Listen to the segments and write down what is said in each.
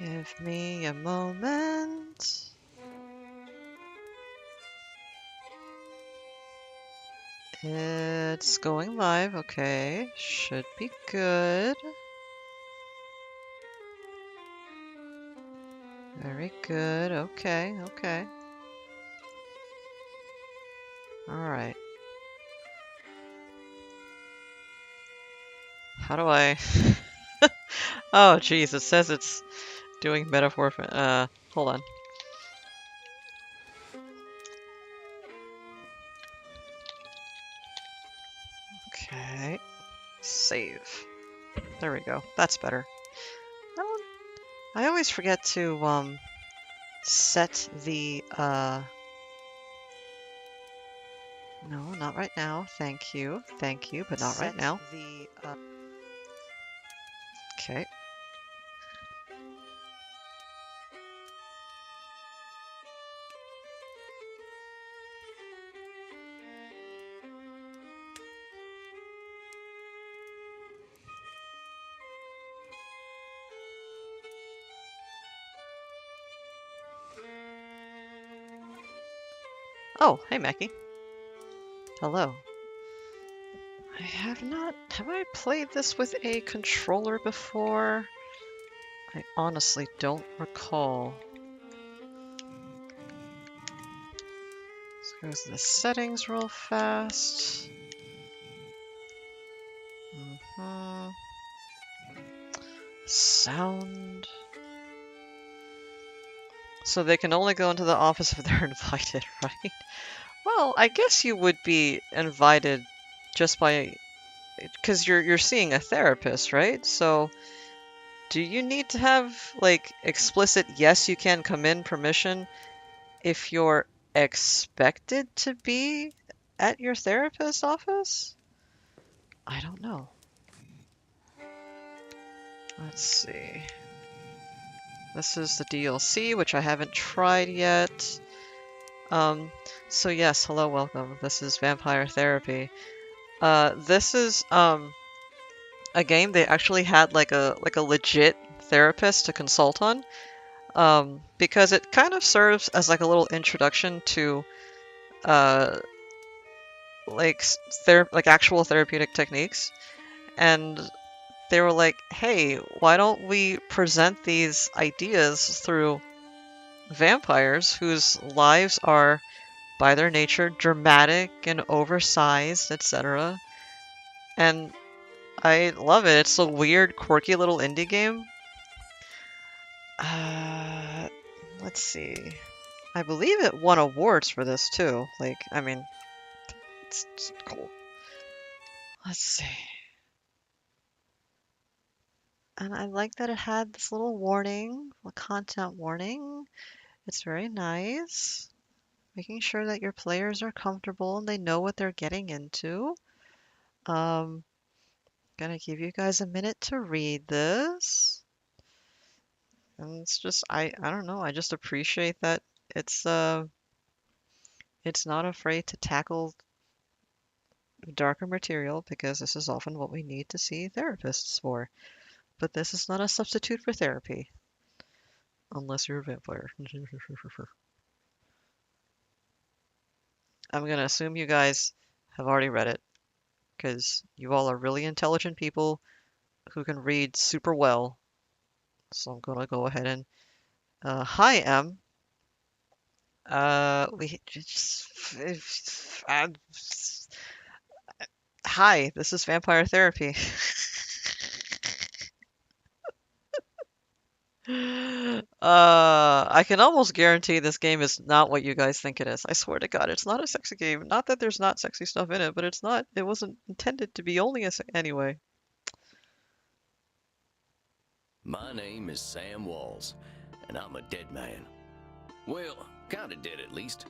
Give me a moment. It's going live, okay. Should be good. Very good, okay, okay. Alright. How do I... Oh, geez, it says it's doing metaphor for... hold on. Okay. Save. There we go. That's better. I always forget to, set the, No, not right now. Thank you. Thank you, but not right now. Okay. Oh, hey, Mackie. Hello. I have not... Have I played this with a controller before? I honestly don't recall. Let's go to the settings real fast. Sound. So they can only go into the office if they're invited, right? Well, I guess you would be invited just by... Because you're seeing a therapist, right? So do you need to have, like, explicit yes, you can come in permission if you're expected to be at your therapist's office? I don't know. Let's see. This is the DLC, which I haven't tried yet. So yes, hello, welcome. This is Vampire Therapy. This is, a game they actually had like a legit therapist to consult on. Because it kind of serves as like a little introduction to, like actual therapeutic techniques. And they were like, hey, why don't we present these ideas through vampires whose lives are, by their nature, dramatic and oversized, etc. And I love it. It's a weird, quirky little indie game. Let's see. I believe it won awards for this too. Like, I mean, it's cool. Let's see. And I like that it had this little warning, a content warning. It's very nice. Making sure that your players are comfortable and they know what they're getting into. Gonna give you guys a minute to read this. And it's just, I don't know, I just appreciate that it's not afraid to tackle darker material because this is often what we need to see therapists for. But this is not a substitute for therapy. Unless you're a vampire. I'm gonna assume you guys have already read it because you all are really intelligent people who can read super well. So I'm gonna go ahead and hi Em. We just hi, this is Vampire Therapy. I can almost guarantee this game is not what you guys think it is. I swear to God, it's not a sexy game. Not that there's not sexy stuff in it, but it's not. It wasn't intended to be only a anyway. My name is Sam Walls, and I'm a dead man. Well, kinda dead at least.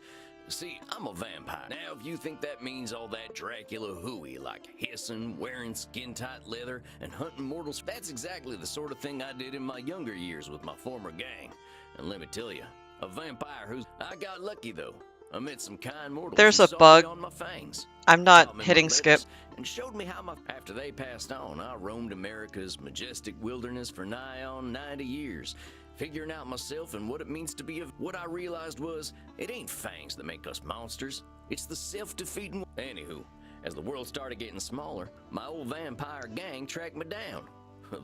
See, I'm a vampire. Now, if you think that means all that Dracula hooey, like hissing, wearing skin-tight leather, and hunting mortals, that's exactly the sort of thing I did in my younger years with my former gang. And let me tell you, a vampire who's... I got lucky, though. I met some kind mortals There's who a saw bug. beyond my fangs. I'm Taught not me my hitting skip. letters and showed me how my... After they passed on, I roamed America's majestic wilderness for nigh on 90 years, figuring out myself and what it means to be a... What I realized was, it ain't fangs that make us monsters. It's the self-defeating... Anywho, as the world started getting smaller, my old vampire gang tracked me down.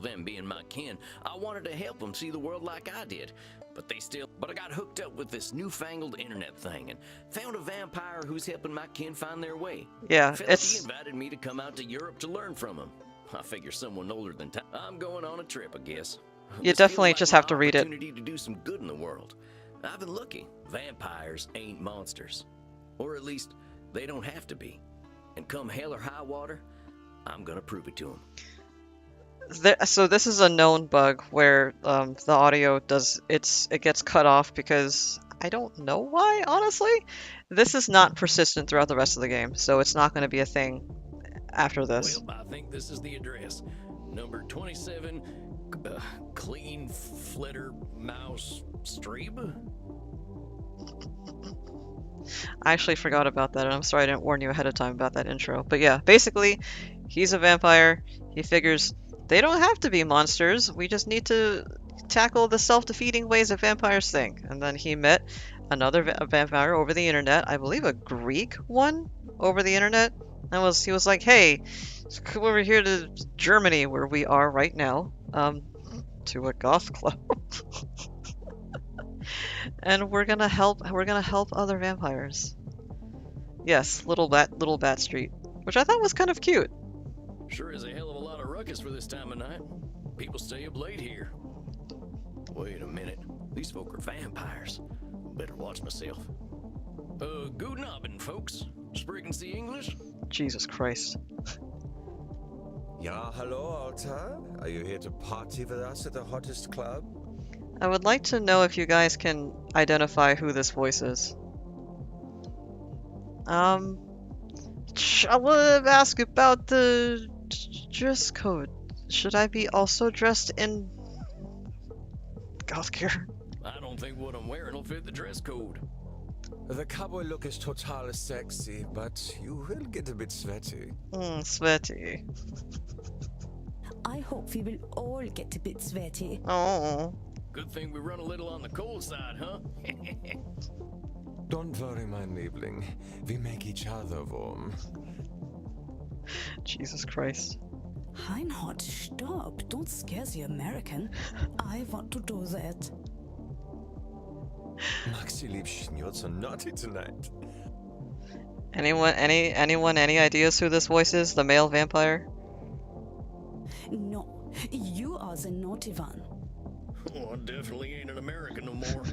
Them being my kin, I wanted to help them see the world like I did. But I got hooked up with this newfangled internet thing and found a vampire who's helping my kin find their way. Yeah, Felt it's... he invited me to come out to Europe to learn from him. I figure someone older than time. I'm going on a trip, I guess. You This definitely feels like just my have to read it. opportunity to do some good in the world. I've been lucky. Vampires ain't monsters. Or at least, they don't have to be. And come hell or high water, I'm gonna prove it to them. So this is a known bug where the audio it gets cut off because I don't know why, honestly. This is not persistent throughout the rest of the game, so it's not going to be a thing after this. Well, I think this is the address. Number 27, Clean Flitter Mouse Streeb. I actually forgot about that, and I'm sorry I didn't warn you ahead of time about that intro. But yeah, basically, he's a vampire. He figures they don't have to be monsters. We just need to tackle the self-defeating ways of vampires think. And then he met another vampire over the internet, I believe a Greek one over the internet. And he was like, hey, come over here to Germany, where we are right now, to a goth club. And we're gonna help other vampires. Yes, Little Bat Street, which I thought was kind of cute. Sure is a hell of a lot of ruckus for this time of night. People stay up late here. Wait a minute. These folk are vampires. Better watch myself. Guten Abend, folks. Sprechen Sie English? Jesus Christ. Ja, hello, Alta. Are you here to party with us at the hottest club? I would like to know if you guys can identify who this voice is. I want to ask about the dress code. Should I be also dressed in goth gear? I don't think what I'm wearing will fit the dress code. The cowboy look is totally sexy, but you will get a bit sweaty. Sweaty. I hope we will all get a bit sweaty. Oh. Good thing we run a little on the cold side, huh? Don't worry, my Liebling. We make each other warm. Jesus Christ. Reinhard, stop. Don't scare the American. I want to do that. Maxi Liebchen, you're so naughty tonight. Anyone any ideas who this voice is? The male vampire? No, you are the naughty one. Oh, I definitely ain't an American no more.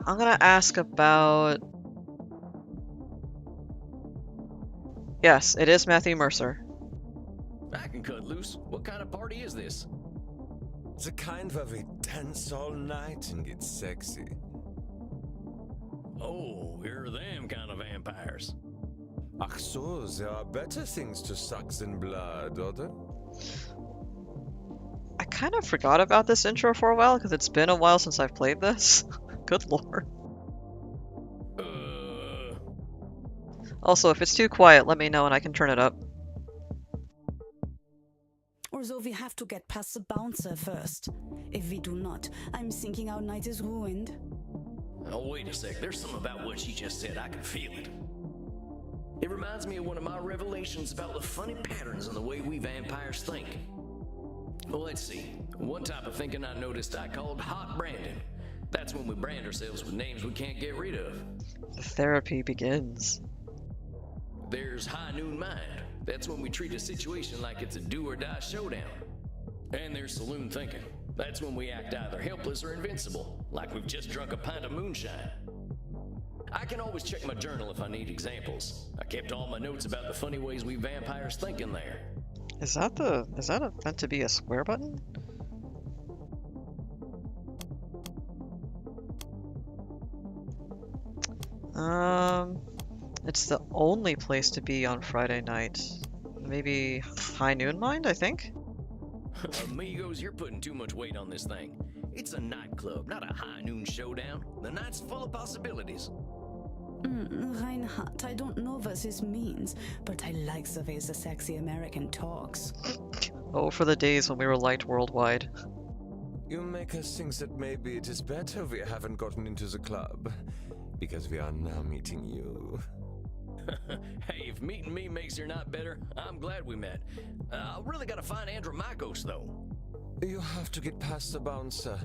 I'm gonna ask about... Yes, it is Matthew Mercer. I can cut loose. What kind of party is this? The kind where we dance all night and get sexy. Oh, here are them kind of vampires. Ach so, there are better things to suck than blood, oder? I kind of forgot about this intro for a while because it's been a while since I've played this. Good lord. Also, if it's too quiet, let me know and I can turn it up. Although we have to get past the bouncer first. If we do not, I'm thinking our night is ruined. Oh, wait a sec. There's something about what she just said. I can feel it. It reminds me of one of my revelations about the funny patterns in the way we vampires think. Well, let's see. One type of thinking I noticed I called hot branding. That's when we brand ourselves with names we can't get rid of. The therapy begins. There's high noon mind. That's when we treat a situation like it's a do or die showdown. And there's saloon thinking. That's when we act either helpless or invincible, like we've just drunk a pint of moonshine. I can always check my journal if I need examples. I kept all my notes about the funny ways we vampires think in there. Is that meant to be a square button? It's the only place to be on Friday night. Maybe High Noon Mind, I think? Amigos, you're putting too much weight on this thing. It's a nightclub, not a high noon showdown. The night's full of possibilities. Reinhardt, I don't know what this means, but I like the way the sexy American talks. Oh, for the days when we were liked worldwide. You make us think that maybe it is better we haven't gotten into the club, because we are now meeting you. Hey, if meeting me makes your night better, I'm glad we met. I really gotta find Andromachos, though. You have to get past the bouncer.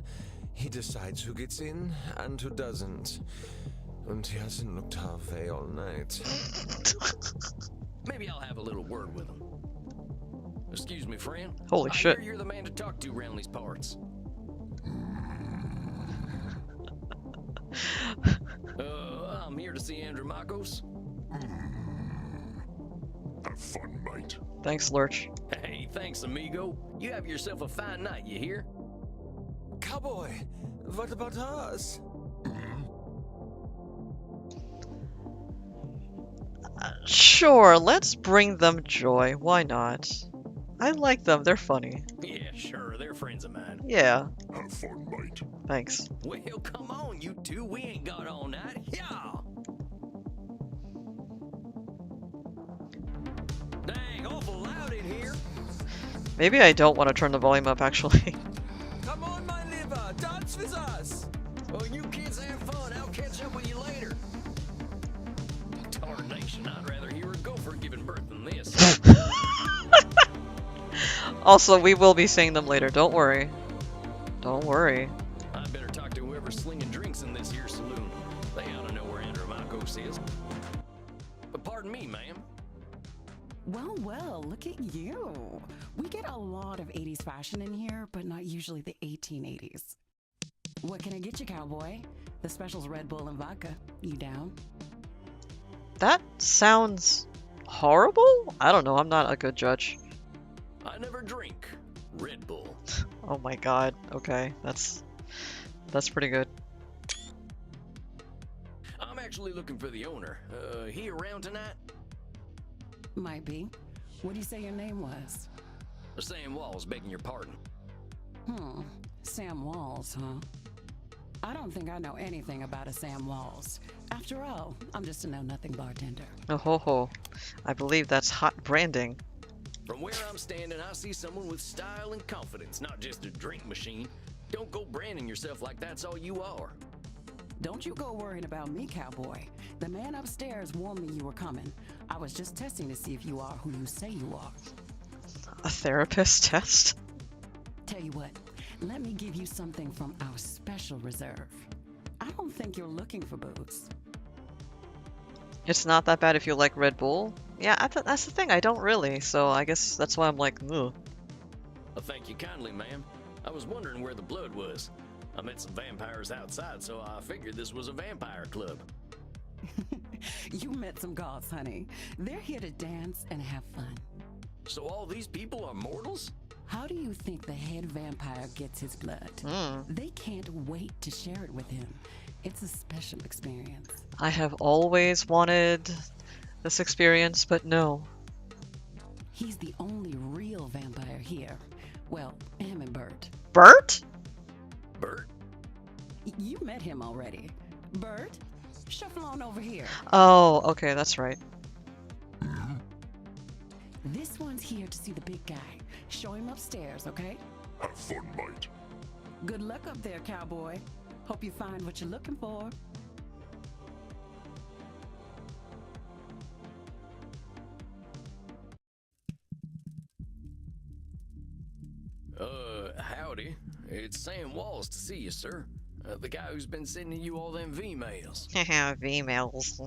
He decides who gets in and who doesn't. And he hasn't looked our way all night. Maybe I'll have a little word with him. Excuse me, friend. Holy I shit. hear you're the man to talk to around these parts. I'm here to see Andromachos. Have fun, mate. Thanks, Lurch. Hey, thanks, amigo. You have yourself a fine night, you hear? Cowboy, what about us? Sure, let's bring them joy. Why not? I like them, they're funny. Yeah, sure, they're friends of mine. Yeah, Have fun, mate. thanks. Well, come on, you two. We ain't got all night. Yeah. Dang, awful loud in here. Maybe I don't want to turn the volume up, actually. Come on, my liver, dance with us! Well, you kids have fun. I'll catch up with you later. Tarnation, I'd rather hear a gopher giving birth than this. Also, we will be seeing them later, don't worry. Don't worry. I better talk to whoever's slinging drinks in this here saloon. They ought to know where Andromachos is. But pardon me, ma'am. Well, well, look at you. We get a lot of 80s fashion in here, but not usually the 1880s. What can I get you, cowboy? The special's Red Bull and vodka. You down? That sounds horrible? I don't know, I'm not a good judge. I never drink Red Bull. Oh my god, okay, that's pretty good. I'm actually looking for the owner. He around tonight? Might be. What do you say your name was? Sam Walls, begging your pardon. Sam Walls, huh? I don't think I know anything about a Sam Walls. After all, I'm just a know-nothing bartender. Oh ho ho. I believe that's hot branding. From where I'm standing, I see someone with style and confidence, not just a drink machine. Don't go branding yourself like that's all you are. Don't you go worrying about me, cowboy. The man upstairs warned me you were coming. I was just testing to see if you are who you say you are. A therapist test? Tell you what, let me give you something from our special reserve. I don't think you're looking for booze. It's not that bad if you like Red Bull? Yeah, that's the thing, I don't really, so I guess that's why I'm like, ugh. Well, thank you kindly, ma'am. I was wondering where the blood was. I met some vampires outside, so I figured this was a vampire club. You met some goths, honey. They're here to dance and have fun. So all these people are mortals? How do you think the head vampire gets his blood? They can't wait to share it with him. It's a special experience. I have always wanted this experience, but no. He's the only real vampire here. Well, him and Bert. Bert? Bert? You met him already. Bert, shuffle on over here. Oh, okay, that's right. This one's here to see the big guy. Show him upstairs, okay? Have fun, mate. Good luck up there, cowboy. Hope you find what you're looking for. Howdy. It's Sam Walls to see you, sir. The guy who's been sending you all them V-mails. Emails.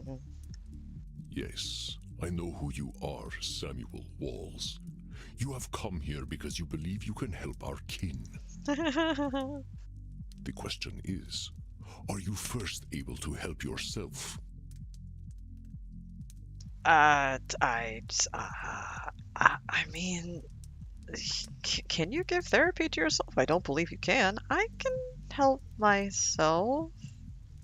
Yes, I know who you are, Samuel Walls. You have come here because you believe you can help our kin. The question is, are you first able to help yourself? I mean, can you give therapy to yourself? I don't believe you can. I can help myself.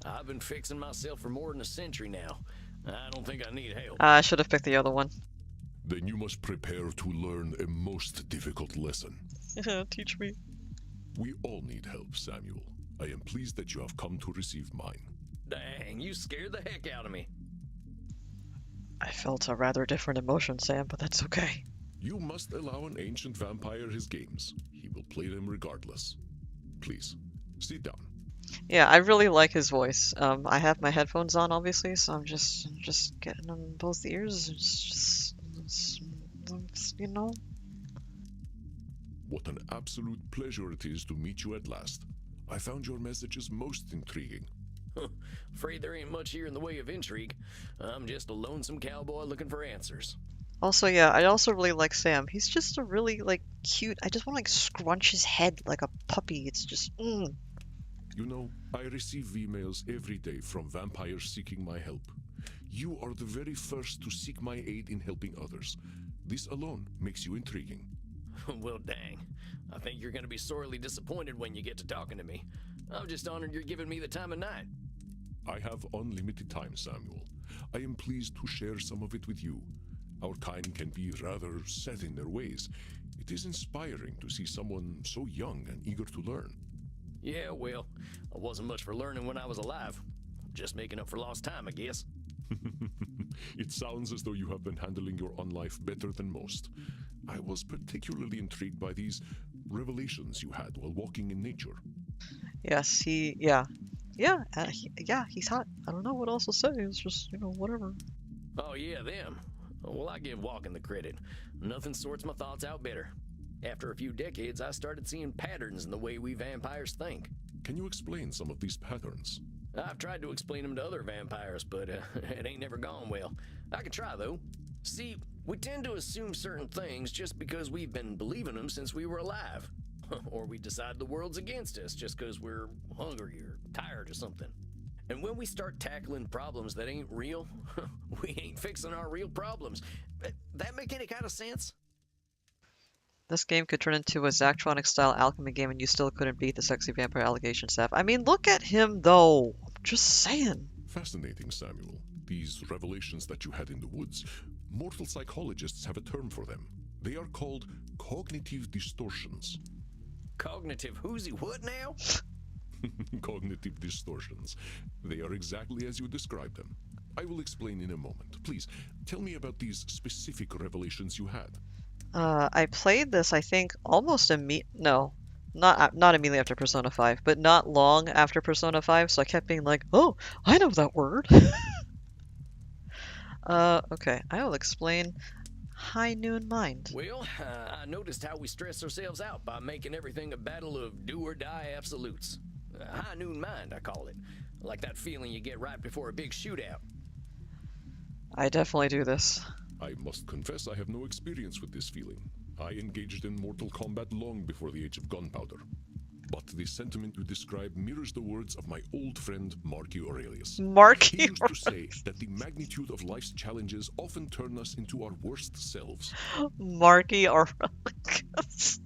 I've been fixing myself for more than a century now. I don't think I need help. I should have picked the other one. Then you must prepare to learn a most difficult lesson. Teach me. We all need help, Samuel. I am pleased that you have come to receive mine. Dang, you scared the heck out of me. I felt a rather different emotion, Sam, but that's okay. You must allow an ancient vampire his games. He will play them regardless. Please, sit down. Yeah, I really like his voice. I have my headphones on, obviously, so I'm just getting them both ears. You know. What an absolute pleasure it is to meet you at last. I found your messages most intriguing. Afraid there ain't much here in the way of intrigue. I'm just a lonesome cowboy looking for answers. Also, yeah, I also really like Sam. He's just a really, like, cute... I just want to, like, scrunch his head like a puppy. It's just... You know, I receive emails every day from vampires seeking my help. You are the very first to seek my aid in helping others. This alone makes you intriguing. Well, dang. I think you're gonna be sorely disappointed when you get to talking to me. I'm just honored you're giving me the time of night. I have unlimited time, Samuel. I am pleased to share some of it with you. Our kind can be rather set in their ways. It is inspiring to see someone so young and eager to learn. Yeah, well, I wasn't much for learning when I was alive. Just making up for lost time, I guess. It sounds as though you have been handling your own life better than most. I was particularly intrigued by these revelations you had while walking in nature. Yes, yeah, he's hot. I don't know what else to say. It's just, whatever. Oh, yeah, them. Well, I give walking the credit. Nothing sorts my thoughts out better. After a few decades, I started seeing patterns in the way we vampires think. Can you explain some of these patterns? I've tried to explain them to other vampires, but it ain't never gone well. I can try, though. See, we tend to assume certain things just because we've been believing them since we were alive. Or we decide the world's against us just because we're hungry or tired or something. And when we start tackling problems that ain't real, we ain't fixing our real problems. That make any kind of sense? This game could turn into a Zachtronic-style alchemy game and you still couldn't beat the sexy vampire allegation staff. I mean, look at him, though. I'm just saying. Fascinating, Samuel. These revelations that you had in the woods, mortal psychologists have a term for them. They are called cognitive distortions. Cognitive whoozy what now? Cognitive distortions. They are exactly as you described them. I will explain in a moment. Please, tell me about these specific revelations you had. I played this, I think, almost no, not immediately after Persona 5, but not long after Persona 5, so I kept being like, oh, I know that word. Okay, I will explain High Noon Mind. Well, I noticed how we stress ourselves out by making everything a battle of do-or-die absolutes. High Noon Mind, I call it. Like that feeling you get right before a big shootout. I definitely do this. I must confess I have no experience with this feeling. I engaged in mortal combat long before the age of gunpowder. But the sentiment you describe mirrors the words of my old friend Marky Aurelius. Marky He used to say that the magnitude of life's challenges often turn us into our worst selves. Marky Aurelius.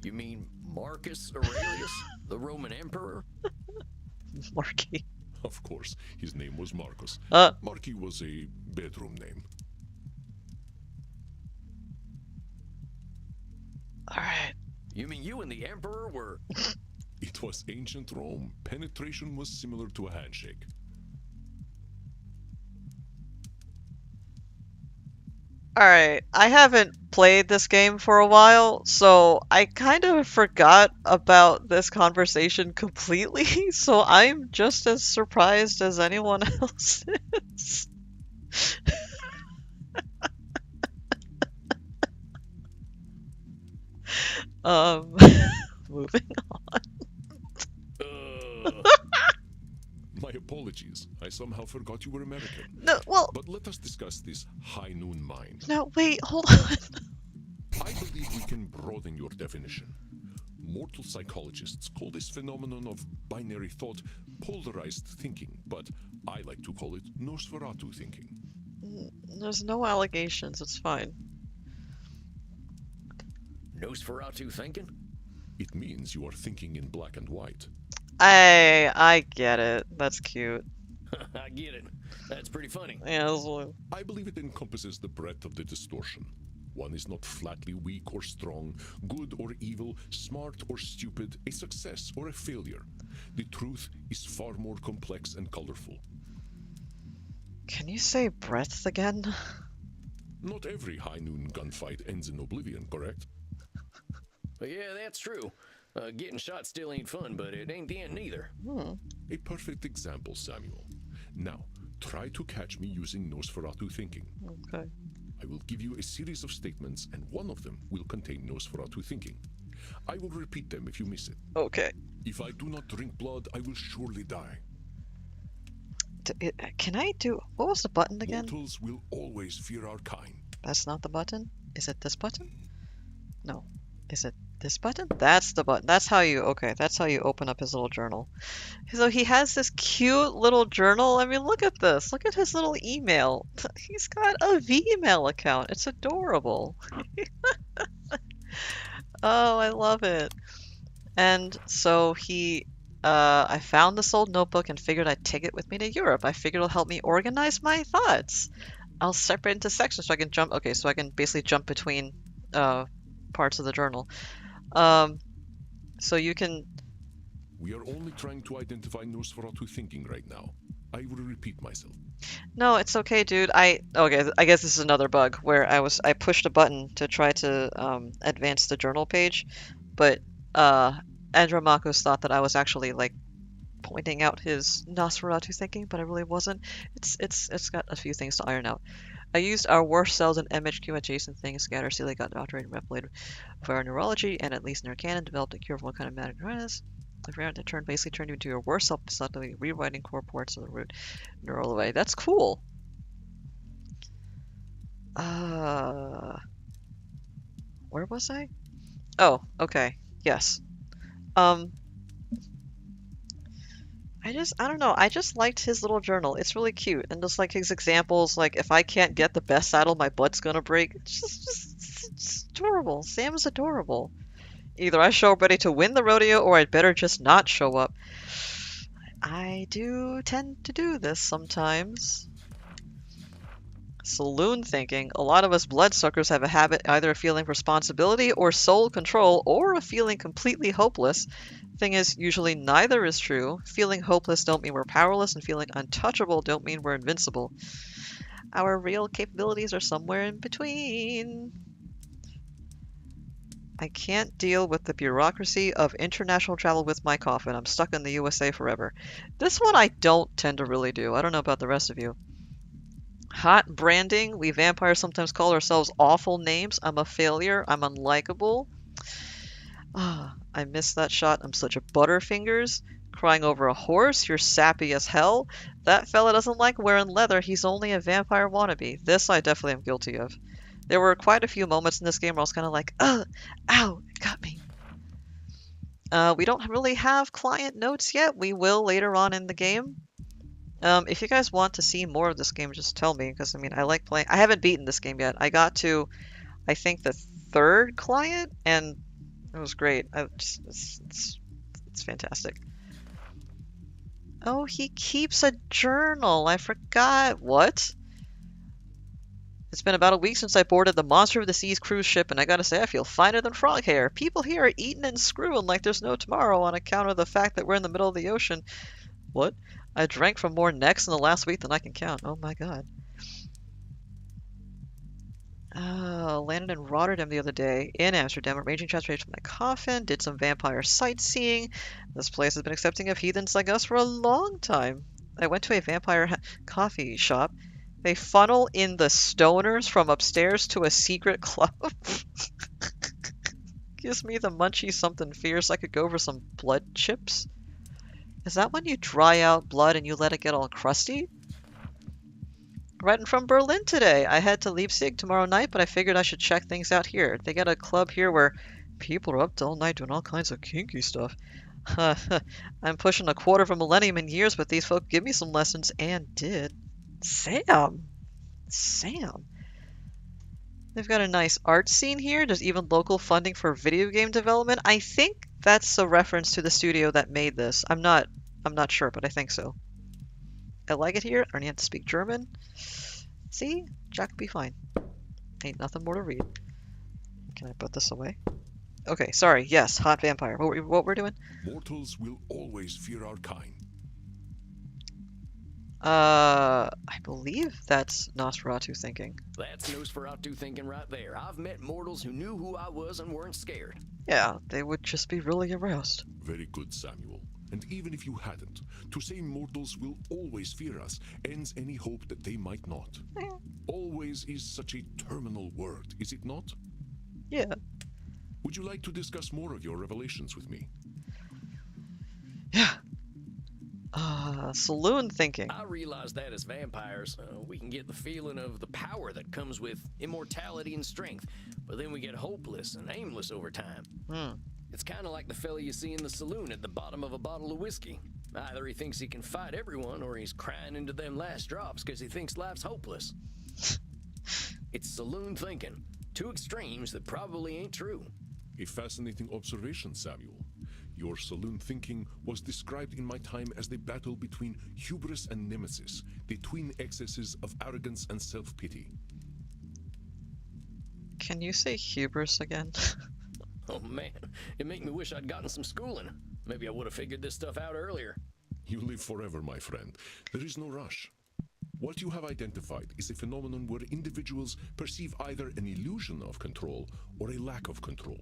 You mean Marcus Aurelius, the Roman emperor? Marky. Of course, his name was Marcus. Marky was a bedroom name. Alright. You mean you and the emperor were... It was ancient Rome. Penetration was similar to a handshake. Alright, I haven't played this game for a while, so I kind of forgot about this conversation completely, so I'm just as surprised as anyone else is. Moving on. My apologies. I somehow forgot you were American. No, well, But let us discuss this High Noon Mind. no, wait, hold on. I believe we can broaden your definition. Mortal psychologists call this phenomenon of binary thought polarized thinking, but I like to call it Nosferatu thinking. There's no allegations, it's fine. Nosferatu thinking? It means you are thinking in black and white. I get it. That's cute. I get it. That's pretty funny. Yeah, this one. I believe it encompasses the breadth of the distortion. One is not flatly weak or strong, good or evil, smart or stupid, a success or a failure. The truth is far more complex and colorful. Can you say breadth again? Not every high noon gunfight ends in oblivion, correct? But yeah, that's true. Getting shot still ain't fun, but it ain't the end neither. A perfect example, Samuel. Now, try to catch me using Nosferatu thinking. Okay. I will give you a series of statements, and one of them will contain Nosferatu thinking. I will repeat them if you miss it. Okay. If I do not drink blood, I will surely die. Can I do... What was the button again? Mortals will always fear our kind. That's not the button? Is it this button? No. Is it this button? That's the button. That's how you... Okay, that's how you open up his little journal. So he has this cute little journal. I mean, look at this. Look at his little email. He's got a Vmail account. It's adorable. Oh, I love it. And so I found this old notebook and figured I'd take it with me to Europe. I figured it'll help me organize my thoughts. I'll separate into sections so I can jump. Okay, so I can basically jump between parts of the journal. So you can. We are only trying to identify Nosferatu thinking right now. I will repeat myself. No, it's okay, dude. Okay, I guess this is another bug where I pushed a button to try to advance the journal page, but Andromachus thought that I was actually like pointing out his Nosferatu thinking, but I really wasn't. It's got a few things to iron out. I used our worst cells and MHQ adjacent things, scatter, see they got doctorated and replicated for our neurology, and at least Nercanon developed a cure for what kind of neuritis. If we to basically turn you into your worst self, subtly rewriting core parts of the root neural way. That's cool. Where was I? Oh, okay. Yes. I don't know. I just liked his little journal. It's really cute. And just like his examples, like if I can't get the best saddle, my butt's gonna break. It's adorable. Sam is adorable. Either I show up ready to win the rodeo or I'd better just not show up. I do tend to do this sometimes. Saloon thinking. A lot of us bloodsuckers have a habit either of feeling responsibility or soul control or of feeling completely hopeless. Thing is, usually neither is true. Feeling hopeless don't mean we're powerless, and feeling untouchable don't mean we're invincible. Our real capabilities are somewhere in between. I can't deal with the bureaucracy of international travel with my coffin. I'm stuck in the USA forever. This one I don't tend to really do. I don't know about the rest of you. Hot branding. We vampires sometimes call ourselves awful names. I'm a failure. I'm unlikable. I missed that shot. I'm such a butterfingers. Crying over a horse. You're sappy as hell. That fella doesn't like wearing leather. He's only a vampire wannabe. This I definitely am guilty of. There were quite a few moments in this game where I was kind of like, ow, it got me. We don't really have client notes yet. We will later on in the game. If you guys want to see more of this game, just tell me, because I mean, I like playing. I haven't beaten this game yet. I got to, I think, the 3rd client, and it was great. It's fantastic. Oh, he keeps a journal. I forgot. What? It's been about a week since I boarded the Monster of the Seas cruise ship, and I gotta say, I feel finer than frog hair. People here are eating and screwing like there's no tomorrow on account of the fact that we're in the middle of the ocean. What? I drank from more necks in the last week than I can count. Oh my god. Landed in Rotterdam the other day, in Amsterdam, arranging transportation for my coffin, did some vampire sightseeing. This place has been accepting of heathens like us for a long time. I went to a vampire coffee shop. They funnel in the stoners from upstairs to a secret club. Gives me the munchies something fierce. I could go for some blood chips. Is that when you dry out blood and you let it get all crusty? Writing from Berlin today. I head to Leipzig tomorrow night, but I figured I should check things out here. They got a club here where people are up till all night doing all kinds of kinky stuff. I'm pushing a quarter of a millennium in years, but these folk give me some lessons and did. Sam. They've got a nice art scene here. There's even local funding for video game development. I think that's a reference to the studio that made this. I'm not sure, but I think so. I like it here. I don't have to speak German. See? Jack will be fine. Ain't nothing more to read. Can I put this away? Okay, sorry. Yes, hot vampire. What we're doing? Mortals will always fear our kind. I believe that's Nosferatu thinking. That's Nosferatu thinking right there. I've met mortals who knew who I was and weren't scared. Yeah, they would just be really aroused. Very good, Samuel. And even if you hadn't, to say mortals will always fear us ends any hope that they might not. Always is such a terminal word, is it not? Yeah. Would you like to discuss more of your revelations with me? Yeah. Saloon thinking. I realize that as vampires, we can get the feeling of the power that comes with immortality and strength, but then we get hopeless and aimless over time. It's kind of like the fella you see in the saloon at the bottom of a bottle of whiskey. Either he thinks he can fight everyone, or he's crying into them last drops because he thinks life's hopeless. It's saloon thinking. Two extremes that probably ain't true. A fascinating observation, Samuel. Your saloon thinking was described in my time as the battle between hubris and nemesis, the twin excesses of arrogance and self-pity. Can you say hubris again? Oh man, it make me wish I'd gotten some schooling. Maybe I would have figured this stuff out earlier. You live forever, my friend. There is no rush. What you have identified is a phenomenon where individuals perceive either an illusion of control or a lack of control.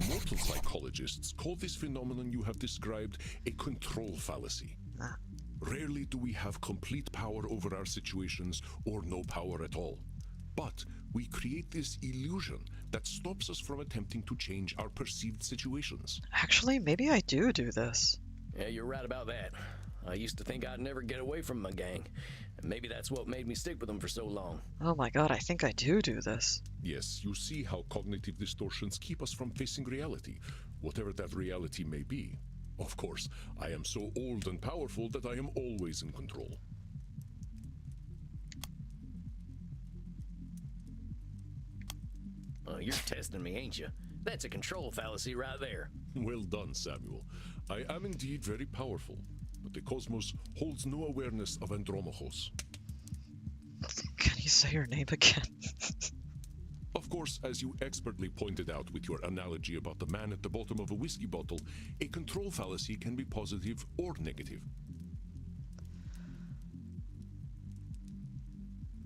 Mortal psychologists call this phenomenon you have described a control fallacy. Rarely do we have complete power over our situations or no power at all. But we create this illusion that stops us from attempting to change our perceived situations. Actually, maybe I do this. Yeah, you're right about that. I used to think I'd never get away from my gang. And maybe that's what made me stick with them for so long. Oh my god, I think I do this. Yes, you see how cognitive distortions keep us from facing reality, whatever that reality may be. Of course, I am so old and powerful that I am always in control. Oh, you're testing me, ain't you? That's a control fallacy right there. Well done, Samuel. I am indeed very powerful, but the cosmos holds no awareness of Andromachos. Can you say your name again? Of course, as you expertly pointed out with your analogy about the man at the bottom of a whiskey bottle, a control fallacy can be positive or negative.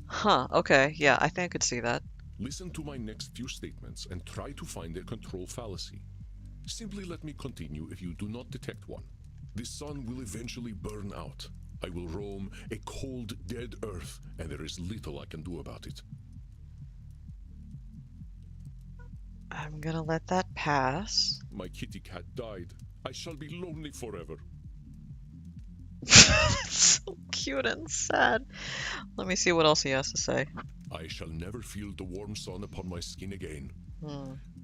Huh, okay, yeah, I think I could see that. Listen to my next few statements and try to find a control fallacy. Simply let me continue if you do not detect one. The sun will eventually burn out. I will roam a cold, dead earth, and there is little I can do about it. I'm gonna let that pass. My kitty cat died. I shall be lonely forever. So cute and sad. Let me see what else he has to say. I shall never feel the warm sun upon my skin again.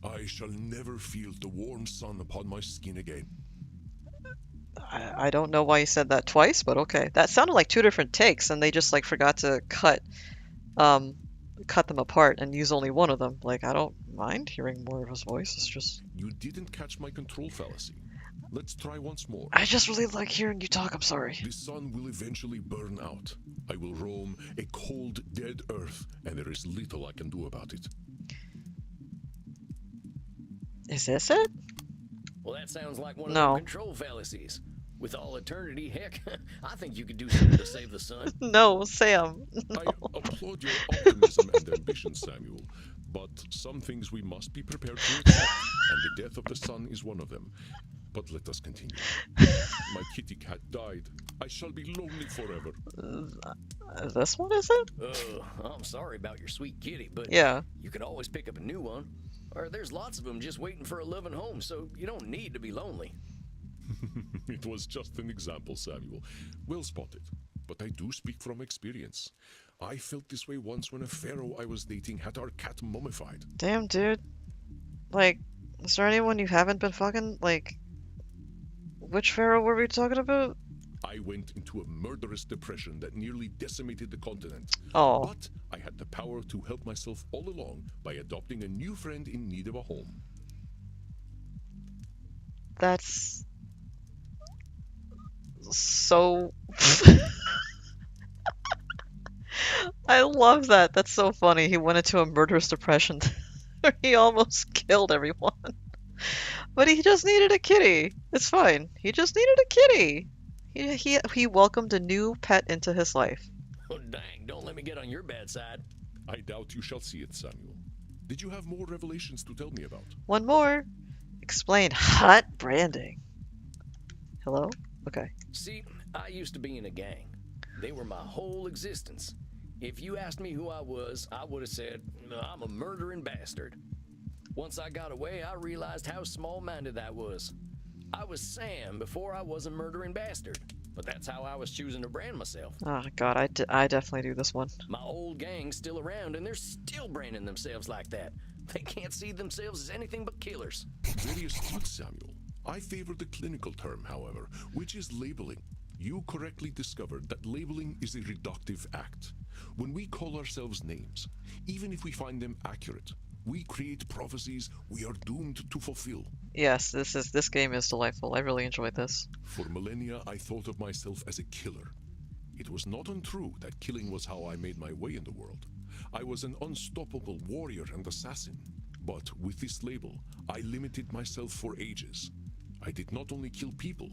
I shall never feel the warm sun upon my skin again. I don't know why he said that twice, but okay. That sounded like two different takes, and they just like forgot to cut them apart and use only one of them. Like, I don't mind hearing more of his voice. It's just... You didn't catch my control fallacy. Let's try once more. I just really like hearing you talk, I'm sorry. The sun will eventually burn out. I will roam a cold, dead earth, and there is little I can do about it. Is this it? Well, that sounds like one of No. the control fallacies. With all eternity, heck, I think you could do something to save the sun. No, Sam. I applaud your optimism and ambition, Samuel, but some things we must be prepared to accept, and the death of the sun is one of them. But let us continue. My kitty cat died. I shall be lonely forever. This one, is it? I'm sorry about your sweet kitty, but Yeah. you can always pick up a new one. Or there's lots of them just waiting for a loving home, so you don't need to be lonely. It was just an example, Samuel. Well spotted. But I do speak from experience. I felt this way once when a pharaoh I was dating had our cat mummified. Damn, dude. Like, is there anyone you haven't been fucking? Like, which pharaoh were we talking about? I went into a murderous depression that nearly decimated the continent. Oh. But I had the power to help myself all along by adopting a new friend in need of a home. That's... so... I love that. That's so funny. He went into a murderous depression. He almost killed everyone. But he just needed a kitty. It's fine. He just needed a kitty. He welcomed a new pet into his life. Oh, dang, don't let me get on your bad side. I doubt you shall see it, Samuel. Did you have more revelations to tell me about? One more. Explain hot branding. Hello? Okay. See, I used to be in a gang. They were my whole existence. If you asked me who I was, I would have said, I'm a murdering bastard. Once I got away, I realized how small-minded that was. I was Sam before I was a murdering bastard, but that's how I was choosing to brand myself. Oh god, I definitely do this one. My old gang's still around, and they're still branding themselves like that. They can't see themselves as anything but killers. Very astute, Samuel. I favor the clinical term, however, which is labeling. You correctly discovered that labeling is a reductive act. When we call ourselves names, even if we find them accurate, we create prophecies we are doomed to fulfill. Yes, this game is delightful. I really enjoyed this. For millennia, I thought of myself as a killer. It was not untrue that killing was how I made my way in the world. I was an unstoppable warrior and assassin. But with this label, I limited myself for ages. I did not only kill people,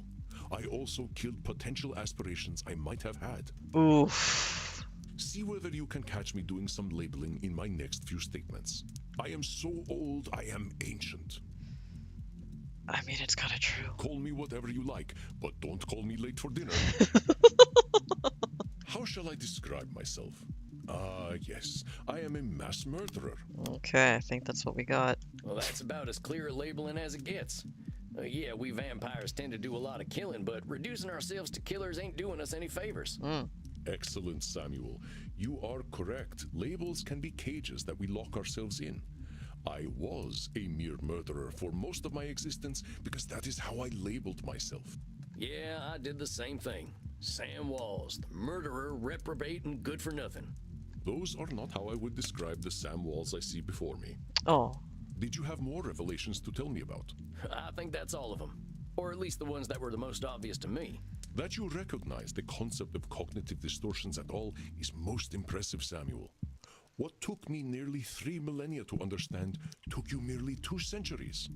I also killed potential aspirations I might have had. Oof. See whether you can catch me doing some labeling in my next few statements. I am so old, I am ancient. I mean, it's kind of true. Call me whatever you like, but don't call me late for dinner. How shall I describe myself? Yes, I am a mass murderer. Okay, I think that's what we got. Well, that's about as clear a labeling as it gets. Yeah, we vampires tend to do a lot of killing, but reducing ourselves to killers ain't doing us any favors. Excellent, Samuel. You are correct. Labels can be cages that we lock ourselves in. I was a mere murderer for most of my existence because that is how I labeled myself. Yeah, I did the same thing. Sam Walls, the murderer, reprobate, and good for nothing. Those are not how I would describe the Sam Walls I see before me. Oh, Did you have more revelations to tell me about? I think that's all of them. Or at least the ones that were the most obvious to me. That you recognize the concept of cognitive distortions at all is most impressive, Samuel. What took me nearly 3 millennia to understand took you merely 2 centuries.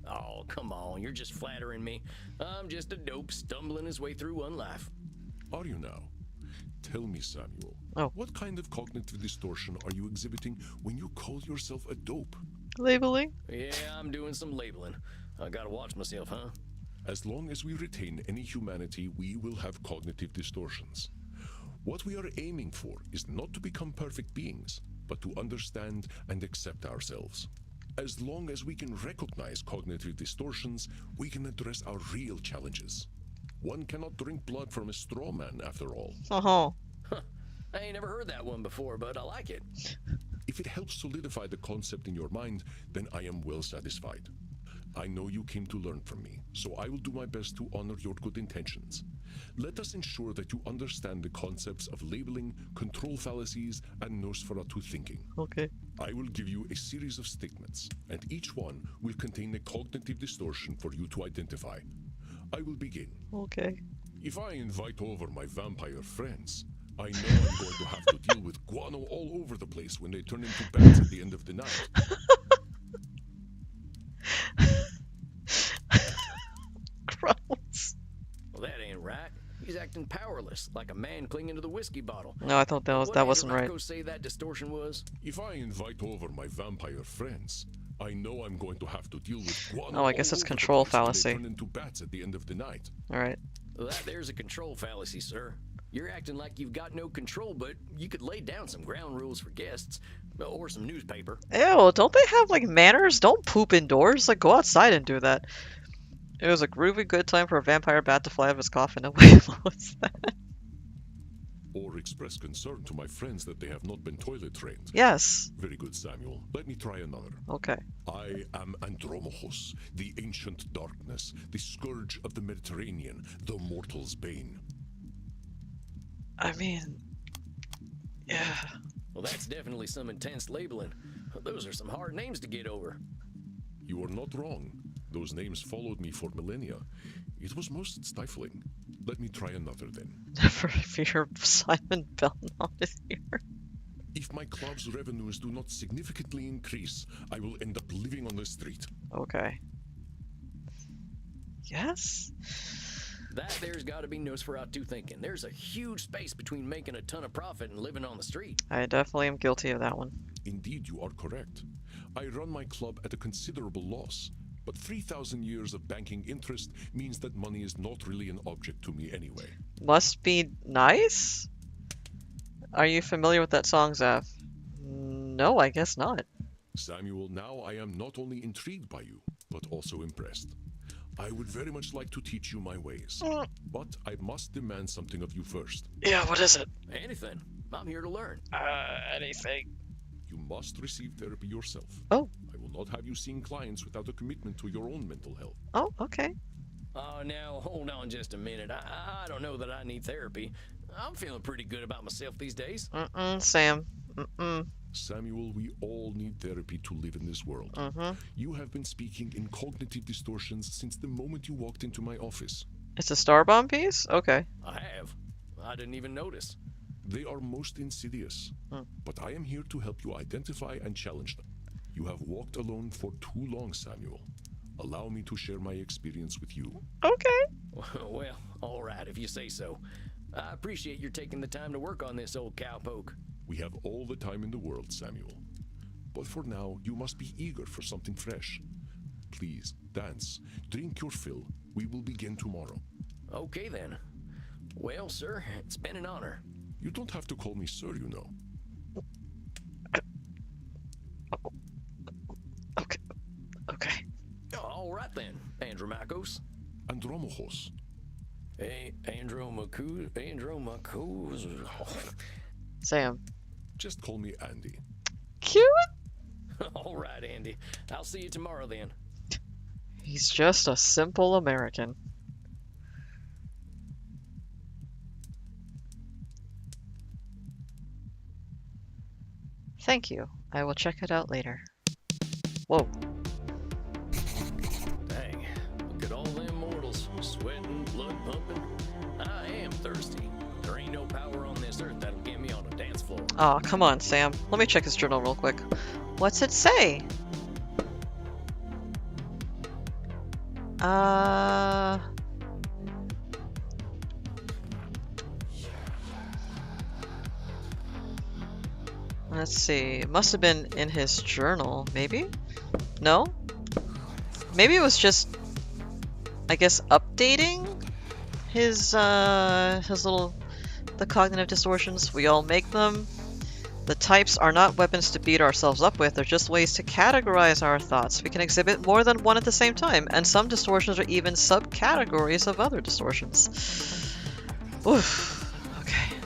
Oh, come on, you're just flattering me. I'm just a dope stumbling his way through one life. Are you now? Tell me, Samuel. Oh. What kind of cognitive distortion are you exhibiting when you call yourself a dope? labeling? Yeah, I'm doing some labeling. I gotta watch myself, huh? As long as we retain any humanity, we will have cognitive distortions. What we are aiming for is not to become perfect beings, but to understand and accept ourselves. As long as we can recognize cognitive distortions, we can address our real challenges. One cannot drink blood from a straw man, after all. Oh, I ain't never heard that one before, but I like it. If it helps solidify the concept in your mind, then I am well satisfied. I know you came to learn from me, so I will do my best to honor your good intentions. Let us ensure that you understand the concepts of labeling, control fallacies, and Nosferatu thinking. okay. I will give you a series of statements, and each one will contain a cognitive distortion for you to identify. I will begin. Okay. If I invite over my vampire friends, I know I'm going to have to deal with guano all over the place when they turn into bats at the end of the night. Gross. Well, that ain't right. He's acting powerless, like a man clinging to the whiskey bottle. No, I thought that wasn't right. What did Rocco say that distortion was? If I invite over my vampire friends, I know I'm going to have to deal with guano. Oh, I guess all that's over the control place when fallacy. They turn into bats at the end of the night. All right. Well, there's a control fallacy, sir. You're acting like you've got no control, but you could lay down some ground rules for guests, or some newspaper. Ew, don't they have like manners? Don't poop indoors. Like go outside and do that. It was a groovy good time for a vampire bat to fly out of his coffin. Wait, what was that? Or express concern to my friends that they have not been toilet trained. Yes. Very good, Samuel. Let me try another. Okay. I am Andromachus, the ancient darkness, the scourge of the Mediterranean, the mortal's bane. I mean, yeah. Well, that's definitely some intense labeling. Those are some hard names to get over. You are not wrong. Those names followed me for millennia. It was most stifling. Let me try another then. For fear Simon Belmont is here. If my club's revenues do not significantly increase, I will end up living on the street. Okay. Yes? That there's got to be Nosferatu thinking. There's a huge space between making a ton of profit and living on the street. I definitely am guilty of that one. Indeed, you are correct. I run my club at a considerable loss, but 3,000 years of banking interest means that money is not really an object to me anyway. Must be nice? Are you familiar with that song, Zeph? No, I guess not. Samuel, now I am not only intrigued by you, but also impressed. I would very much like to teach you my ways, but I must demand something of you first. Yeah, what is it? Anything. I'm here to learn. Anything. You must receive therapy yourself. Oh. I will not have you seeing clients without a commitment to your own mental health. Oh, okay. Oh, now, hold on just a minute. I don't know that I need therapy. I'm feeling pretty good about myself these days. Sam. Samuel, we all need therapy to live in this world. You have been speaking in cognitive distortions since the moment you walked into my office. It's a star bomb piece? Okay. I have. I didn't even notice. They are most insidious, but I am here to help you identify and challenge them. You have walked alone for too long, Samuel. Allow me to share my experience with you. Okay. Well, all right, if you say so. I appreciate your taking the time to work on this, old cowpoke. We have all the time in the world, Samuel. But for now, you must be eager for something fresh. Please, dance, drink your fill. We will begin tomorrow. Okay, then. Well, sir, it's been an honor. You don't have to call me sir, you know. Okay. All right, then, Andromachos. Andromachos. Andromachos. Sam. Just call me Andy. Cute? All right, Andy. I'll see you tomorrow, then. He's just a simple American. Thank you. I will check it out later. Whoa. Dang, look at all them mortals, sweating, blood pumping. I am thirsty. There ain't no power on this earth that'll get me on a dance floor. Aw, come on, Sam. Let me check his journal real quick. What's it say? Let's see. It must have been in his journal, maybe? No? Maybe it was just, I guess, updating his little, the cognitive distortions. We all make them. The types are not weapons to beat ourselves up with, they're just ways to categorize our thoughts. We can exhibit more than one at the same time, and some distortions are even subcategories of other distortions. Oof. Okay.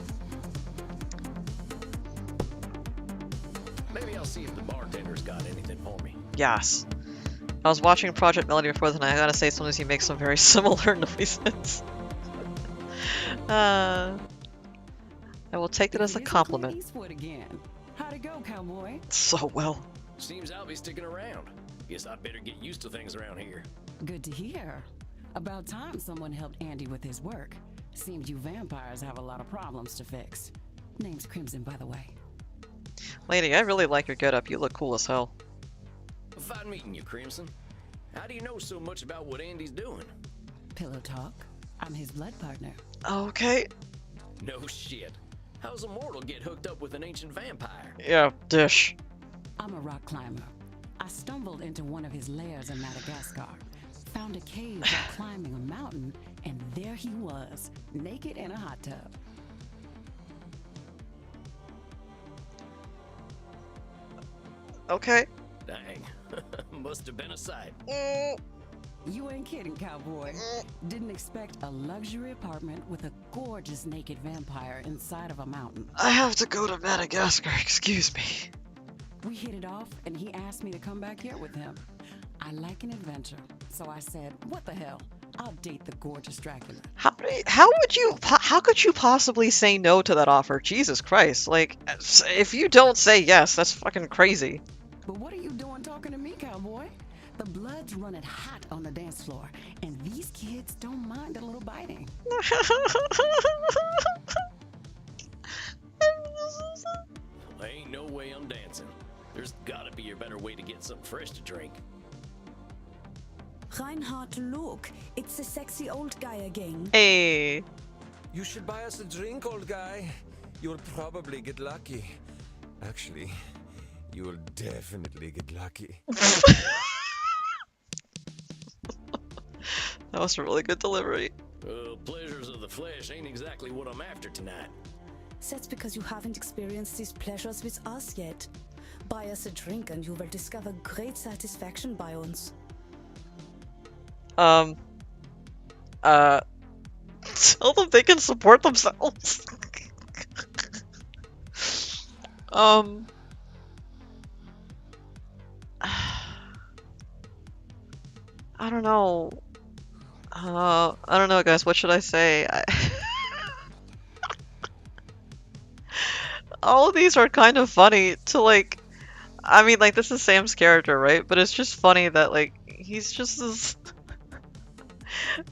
Maybe I'll see if the bartender's got anything for me. Yes. I was watching Project Melody before tonight. I gotta say, sometimes he makes some very similar noises. I will take that as a compliment. Eastwood again. How'd it go, cowboy? So well. Seems I'll be sticking around. Guess I'd better get used to things around here. Good to hear. About time someone helped Andy with his work. Seems you vampires have a lot of problems to fix. Name's Crimson, by the way. Lady, I really like your getup. You look cool as hell. Fine meeting you, Crimson. How do you know so much about what Andy's doing? Pillow talk. I'm his blood partner. Okay. No shit. How's a mortal get hooked up with an ancient vampire? Yeah, dish. I'm a rock climber. I stumbled into one of his lairs in Madagascar, found a cave while climbing a mountain, and there he was, naked in a hot tub. Okay. Dang. Must have been a sight. You ain't kidding, cowboy. Didn't expect a luxury apartment with a gorgeous naked vampire inside of a mountain. I have to go to Madagascar, excuse me. We hit it off, and he asked me to come back here with him. I like an adventure, so I said, what the hell? I'll date the gorgeous Dracula. How could you possibly say no to that offer? Jesus Christ. Like, if you don't say yes, that's fucking crazy. But what are you doing talking to me, cowboy? The blood's running hot on the dance floor, and these kids don't mind a little biting. Ain't way I'm dancing. There's gotta be a better way to get something fresh to drink. Reinhard, look. It's the sexy old guy again. Hey. You should buy us a drink, old guy. You'll probably get lucky. Actually, you will definitely get lucky. That was a really good delivery. Pleasures of the flesh ain't exactly what I'm after tonight. That's because you haven't experienced these pleasures with us yet. Buy us a drink and you will discover great satisfaction by uns. Tell them they can support themselves. I don't know. I don't know, guys. What should I say? All of these are kind of funny to like. I mean, like, this is Sam's character, right? But it's just funny that like he's just this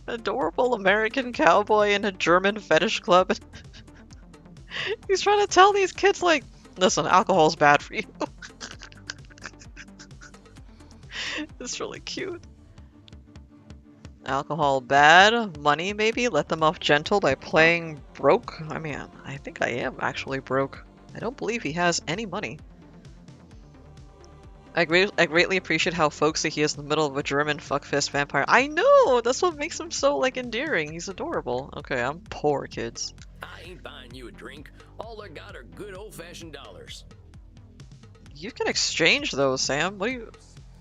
adorable American cowboy in a German fetish club. He's trying to tell these kids like, listen, alcohol's bad for you. It's really cute. Alcohol bad, money maybe, let them off gentle by playing broke. I mean, I think I am actually broke. I don't believe he has any money. I greatly appreciate how folksy he is in the middle of a German fuckfist vampire. I know! That's what makes him so, like, endearing. He's adorable. Okay, I'm poor, kids. I ain't buying you a drink. All I got are good old-fashioned dollars. You can exchange those, Sam. What do you...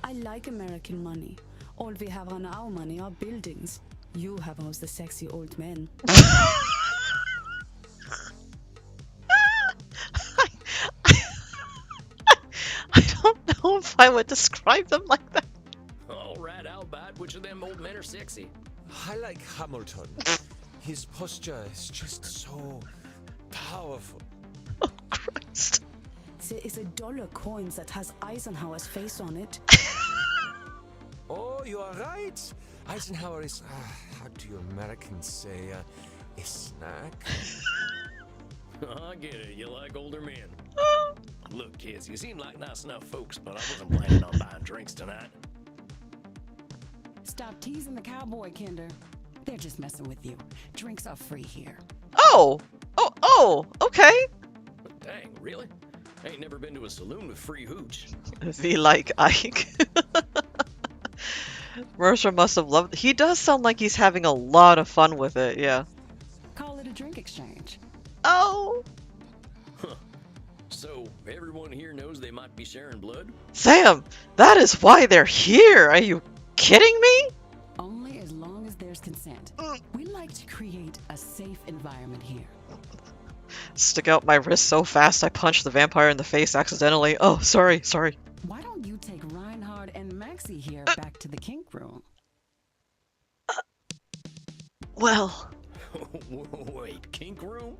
I like American money. All we have on our money are buildings. You have most the sexy old men. I don't know if I would describe them like that. Alright, I'll bite. Which of them old men are sexy? I like Hamilton. His posture is just so powerful. Oh, Christ. There is a dollar coin that has Eisenhower's face on it. Oh, you are right. Eisenhower is, how do you Americans say, a snack? I get it. You like older men. Look, kids, you seem like nice enough folks, but I wasn't planning on buying drinks tonight. Stop teasing the cowboy, Kinder. They're just messing with you. Drinks are free here. Oh! Okay. But dang, really? I ain't never been to a saloon with free hooch. V like Ike. Mercer must have loved... He does sound like he's having a lot of fun with it, yeah. Call it a drink exchange. Oh! So, everyone here knows they might be sharing blood? Sam, that is why they're here! Are you kidding me? Only as long as there's consent. We like to create a safe environment here. Stick out my wrist so fast I punched the vampire in the face accidentally. Oh, sorry. Why don't you take Reinhard and Maxie here back to the kink room? Well... Wait, kink room?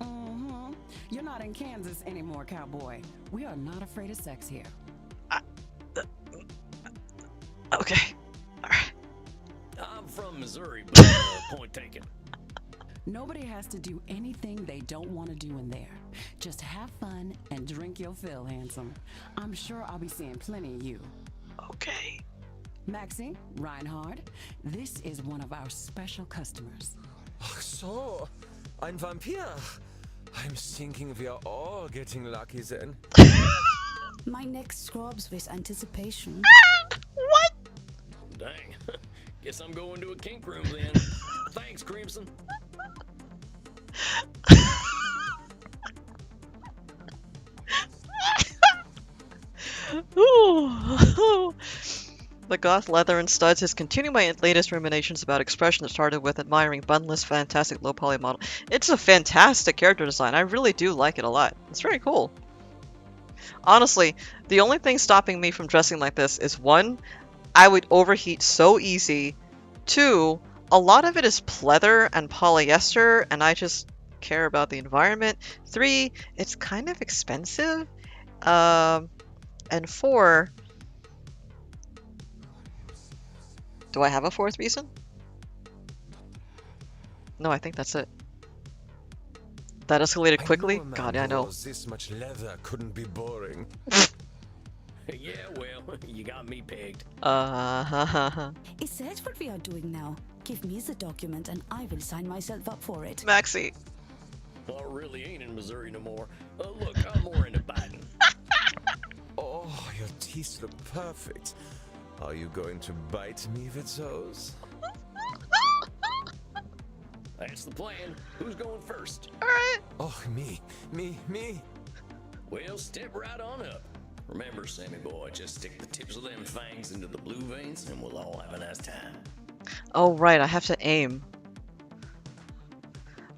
Mm-hmm. You're not in Kansas anymore, cowboy. We are not afraid of sex here. Okay. Alright. I'm from Missouri, but point taken. Nobody has to do anything they don't want to do in there. Just have fun and drink your fill, handsome. I'm sure I'll be seeing plenty of you. Okay. Maxie, Reinhard, this is one of our special customers. Ach so, ein Vampir. I'm thinking we are all getting lucky then. My neck scrubs with anticipation. What? Dang. Guess I'm going to a kink room then. Thanks, Crimson. Ooh. The goth leather and studs has continued my latest ruminations about expression that started with admiring Bunless fantastic low poly model. It's a fantastic character design. I really do like it a lot. It's very cool. Honestly, the only thing stopping me from dressing like this is 1, I would overheat so easy. 2, a lot of it is pleather and polyester and I just care about the environment. 3, it's kind of expensive. And 4, do I have a 4th reason? No, I think that's it. That escalated I quickly? knew a man God, yeah, I who know. wore this much leather couldn't be boring. Yeah, well, you got me pegged. Is that what we are doing now? Give me the document and I will sign myself up for it. Maxie. I really ain't in Missouri no more. Look, I'm more into biting. Oh, your teeth look perfect. Are you going to bite me with those? That's the plan. Who's going first? Alright. Oh, me. Well, step right on up. Remember, Sammy boy, just stick the tips of them fangs into the blue veins and we'll all have a nice time. Oh, right, I have to aim.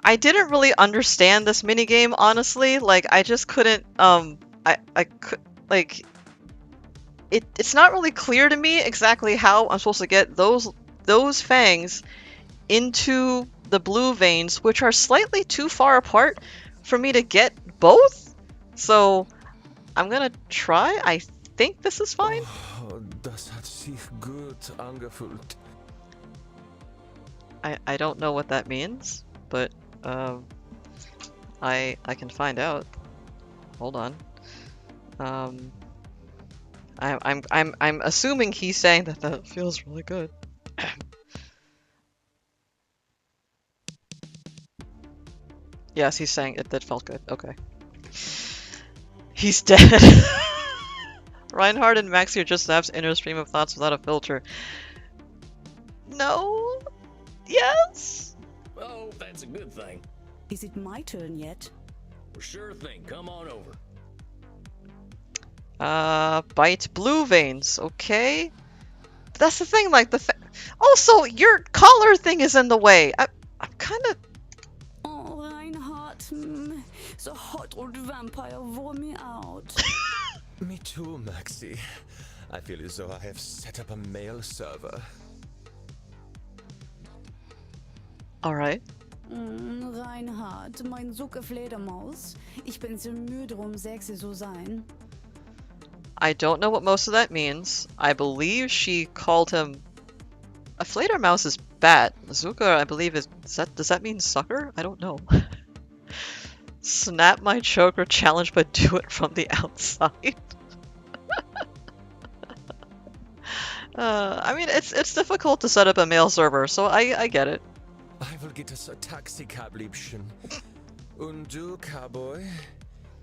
I didn't really understand this minigame, honestly. Like, I just couldn't, it's not really clear to me exactly how I'm supposed to get those fangs into the blue veins, which are slightly too far apart for me to get both. So, I'm gonna try. I think this is fine. Oh, das hat sich gut angefühlt. I don't know what that means, but I can find out. Hold on. I'm assuming he's saying that feels really good. Yes, he's saying that felt good. Okay. He's dead. Reinhard and Maxie are just Snap's inner stream of thoughts without a filter. No. Yes. Oh, that's a good thing. Is it my turn yet? Well, sure thing. Come on over. Bite blue veins. Okay. But that's the thing. Like also, your collar thing is in the way. I'm kind of. Oh, Reinhard. The hot old vampire wore me out. Me too, Maxie. I feel as though I have set up a mail server. Alright. Reinhard, mein Sucke Fledermaus. Ich bin so müde, sexy zu sein. I don't know what most of that means. I believe she called him... A Fledermaus is bat. Zuka, I believe, is... Does that mean sucker? I don't know. Snap my choker challenge, but do it from the outside. I mean, it's difficult to set up a mail server, so I get it. I will get us a taxi cab, Liebchen. Und du, cowboy?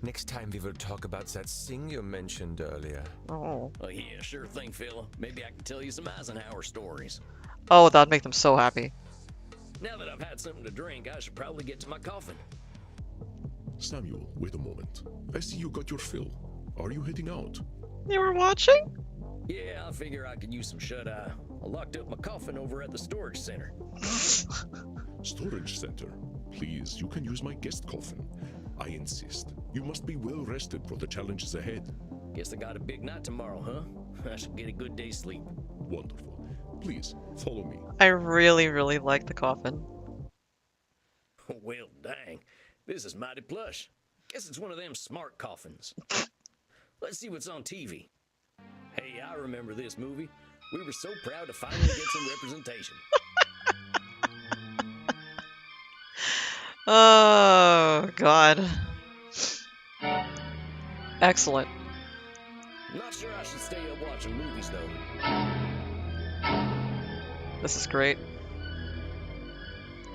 Next time we will talk about that thing you mentioned earlier. Oh. Oh, yeah, sure thing, fella. Maybe I can tell you some Eisenhower stories. Oh, that'd make them so happy. Now that I've had something to drink, I should probably get to my coffin. Samuel, wait a moment. I see you got your fill. Are you heading out? You were watching? Yeah, I figure I could use some shut-eye. I locked up my coffin over at the storage center. Storage center. Please, you can use my guest coffin. I insist. You must be well rested for the challenges ahead. Guess I got a big night tomorrow, huh? I should get a good day's sleep. Wonderful. Please, follow me. I really, really like the coffin. Well, dang. This is mighty plush. Guess it's one of them smart coffins. Let's see what's on TV. Hey, I remember this movie. We were so proud to finally get some representation. Oh, God. Excellent. Not sure I should stay up watching movies, though. This is great.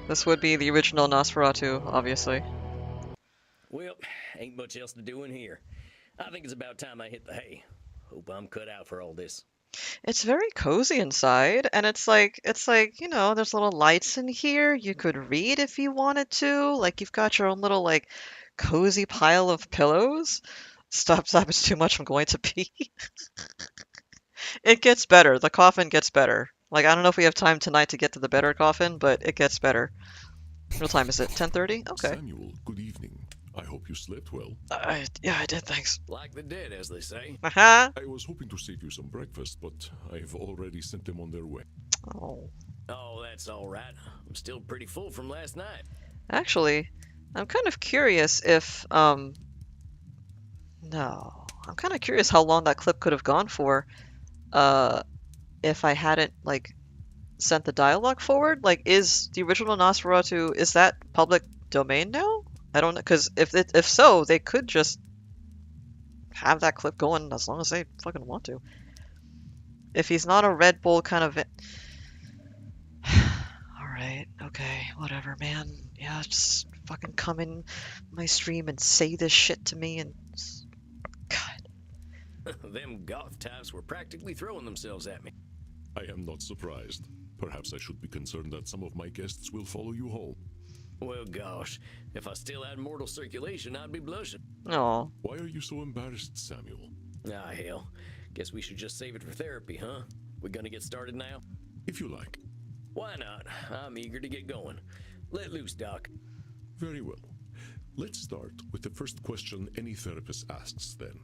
This would be the original Nosferatu, obviously. Well, ain't much else to do in here. I think it's about time I hit the hay. Hope I'm cut out for all this. It's very cozy inside, and it's like, you know, there's little lights in here. You could read if you wanted to. Like, you've got your own little, like, cozy pile of pillows. Stop, it's too much, I'm going to pee. It gets better. The coffin gets better. Like, I don't know if we have time tonight to get to the better coffin, but it gets better. What time is it? 10:30? Okay. Samuel, good evening. I hope you slept well. Yeah, I did, thanks. Like the dead, as they say. Haha. I was hoping to save you some breakfast, but I've already sent them on their way. Oh. Oh, that's all right. I'm still pretty full from last night. Actually, I'm kind of curious if, no. I'm kind of curious how long that clip could have gone for, if I hadn't, like, sent the dialogue forward. Like, is the original Nosferatu, is that public domain now? I don't know, because if so, they could just have that clip going as long as they fucking want to. If he's not a Red Bull kind of... Alright, okay, whatever, man. Yeah, just fucking come in my stream and say this shit to me and... God. Them goth types were practically throwing themselves at me. I am not surprised. Perhaps I should be concerned that some of my guests will follow you home. Well, gosh, if I still had mortal circulation, I'd be blushing. Aw. Why are you so embarrassed, Samuel? Ah, hell. Guess we should just save it for therapy, huh? We gonna get started now? If you like. Why not? I'm eager to get going. Let loose, Doc. Very well. Let's start with the first question any therapist asks then.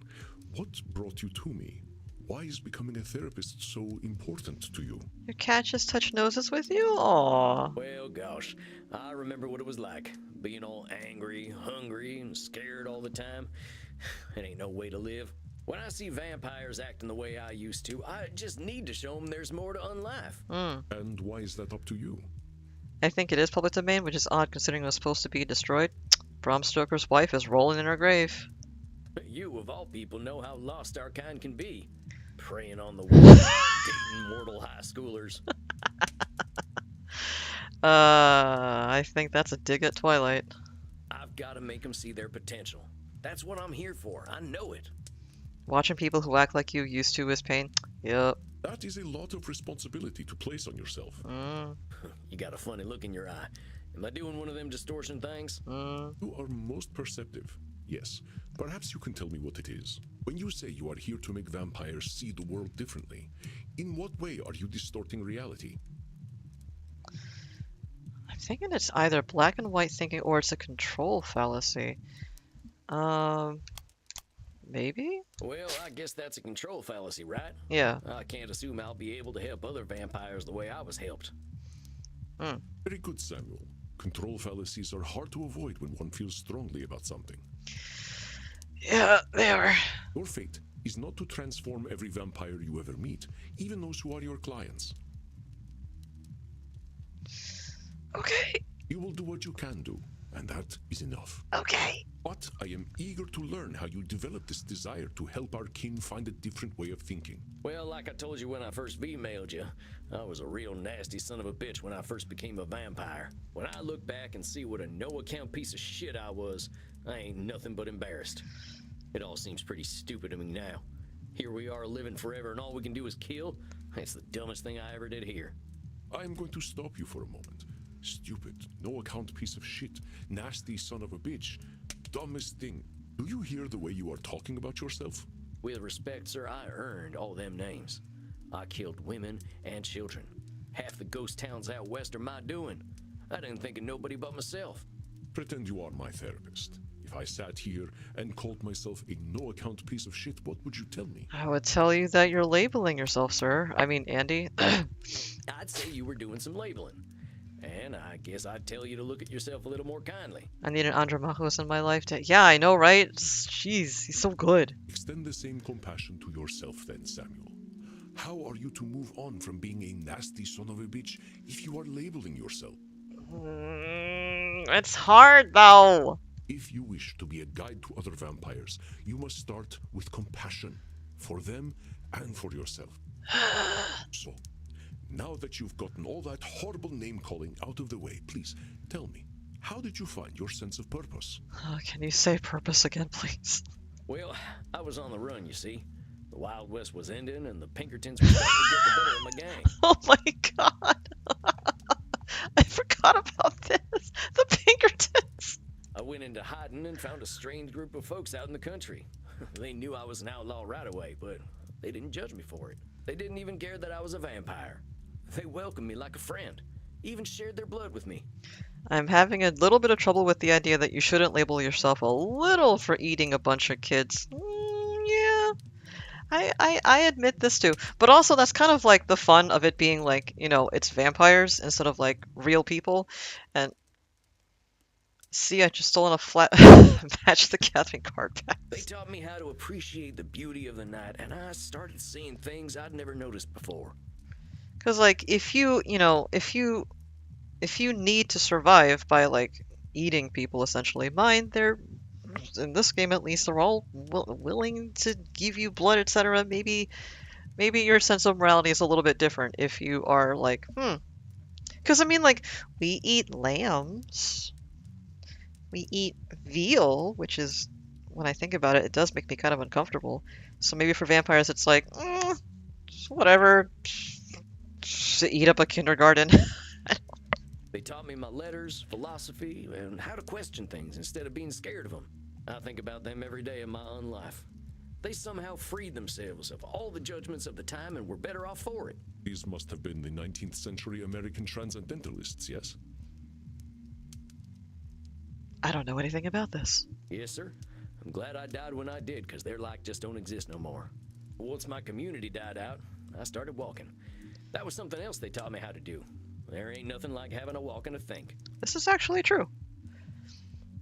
What brought you to me? Why is becoming a therapist so important to you? Your cat just touched noses with you? Aw. Well, gosh, I remember what it was like. Being all angry, hungry, and scared all the time. It ain't no way to live. When I see vampires acting the way I used to, I just need to show them there's more to unlife. And why is that up to you? I think it is public domain, which is odd considering it was supposed to be destroyed. Bram Stoker's wife is rolling in her grave. You, of all people, know how lost our kind can be. Preying on the world, dating mortal high schoolers. I think that's a dig at Twilight. I've got to make them see their potential. That's what I'm here for. I know it. Watching people who act like you used to is pain. Yep. That is a lot of responsibility to place on yourself. You got a funny look in your eye. Am I doing one of them distortion things? You are most perceptive. Yes. Perhaps you can tell me what it is. When you say you are here to make vampires see the world differently, in what way are you distorting reality? I'm thinking it's either black and white thinking or it's a control fallacy. Maybe? Well, I guess that's a control fallacy, right? Yeah. I can't assume I'll be able to help other vampires the way I was helped. Very good, Samuel. Control fallacies are hard to avoid when one feels strongly about something. Yeah, they are. Your fate is not to transform every vampire you ever meet, even those who are your clients. Okay. You will do what you can do, and that is enough. Okay. But I am eager to learn how you developed this desire to help our kin find a different way of thinking. Well, like I told you when I first emailed you, I was a real nasty son of a bitch when I first became a vampire. When I look back and see what a no-account piece of shit I was, I ain't nothing but embarrassed. It all seems pretty stupid to me now. Here we are living forever and all we can do is kill? That's the dumbest thing I ever did here. I am going to stop you for a moment. Stupid, no-account piece of shit, nasty son of a bitch, dumbest thing. Do you hear the way you are talking about yourself? With respect, sir, I earned all them names. I killed women and children. Half the ghost towns out west are my doing. I didn't think of nobody but myself. Pretend you are my therapist. If I sat here and called myself a no-account piece of shit, what would you tell me? I would tell you that you're labeling yourself, sir. I mean, Andy. I'd say you were doing some labeling. And I guess I'd tell you to look at yourself a little more kindly. I need an Andromachos in my life to... Yeah, I know, right? Jeez, he's so good. Extend the same compassion to yourself then, Samuel. How are you to move on from being a nasty son of a bitch if you are labeling yourself? It's hard, though. If you wish to be a guide to other vampires, you must start with compassion for them and for yourself. So, now that you've gotten all that horrible name-calling out of the way, please tell me, how did you find your sense of purpose? Can you say purpose again, please? Well, I was on the run, you see. The Wild West was ending and the Pinkertons were starting to get the better of my gang. Oh my god. I forgot about this. The Pinkertons. I went into hiding and found a strange group of folks out in the country. They knew I was an outlaw right away, but they didn't judge me for it. They didn't even care that I was a vampire. They welcomed me like a friend, even shared their blood with me. I'm having a little bit of trouble with the idea that you shouldn't label yourself a little for eating a bunch of kids. Yeah, I admit this too. But also that's kind of like the fun of it being like, you know, it's vampires instead of like real people. And see, I just stolen a flat Match the Gathering card back. They taught me how to appreciate the beauty of the night, and I started seeing things I'd never noticed before. Because, like, if you need to survive by, like, eating people essentially. Mine, they're in this game at least, they're all willing to give you blood, etc. Maybe your sense of morality is a little bit different if you are like, because I mean, like, we eat lambs, we eat veal, which is, when I think about it, it does make me kind of uncomfortable. So maybe for vampires, it's like, whatever, just eat up a kindergarten. They taught me my letters, philosophy, and how to question things instead of being scared of them. I think about them every day of my own life. They somehow freed themselves of all the judgments of the time and were better off for it. These must have been the 19th century American transcendentalists, yes? I don't know anything about this. Yes, sir. I'm glad I died when I did, because their like just don't exist no more. Once my community died out, I started walking. That was something else they taught me how to do. There ain't nothing like having a walk and a think. This is actually true.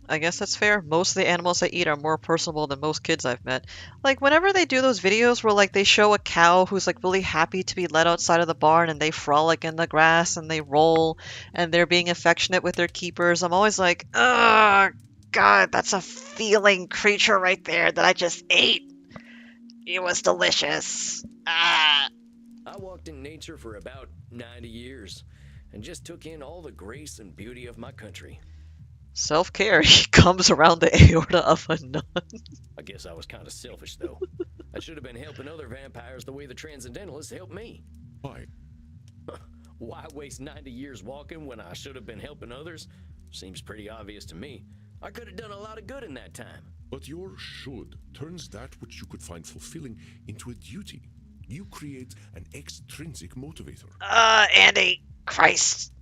I guess that's fair. Most of the animals I eat are more personable than most kids I've met. Like, whenever they do those videos where, like, they show a cow who's, like, really happy to be led outside of the barn and they frolic in the grass and they roll and they're being affectionate with their keepers, I'm always like, oh, God, that's a feeling creature right there that I just ate. It was delicious. Ah. I walked in nature for about 90 years and just took in all the grace and beauty of my country. Self-care comes around the aorta of a nun. I guess I was kind of selfish, though. I should have been helping other vampires the way the Transcendentalists helped me. Why? Why waste 90 years walking when I should have been helping others? Seems pretty obvious to me. I could have done a lot of good in that time. But your should turns that which you could find fulfilling into a duty. You create an extrinsic motivator. Andy, Christ.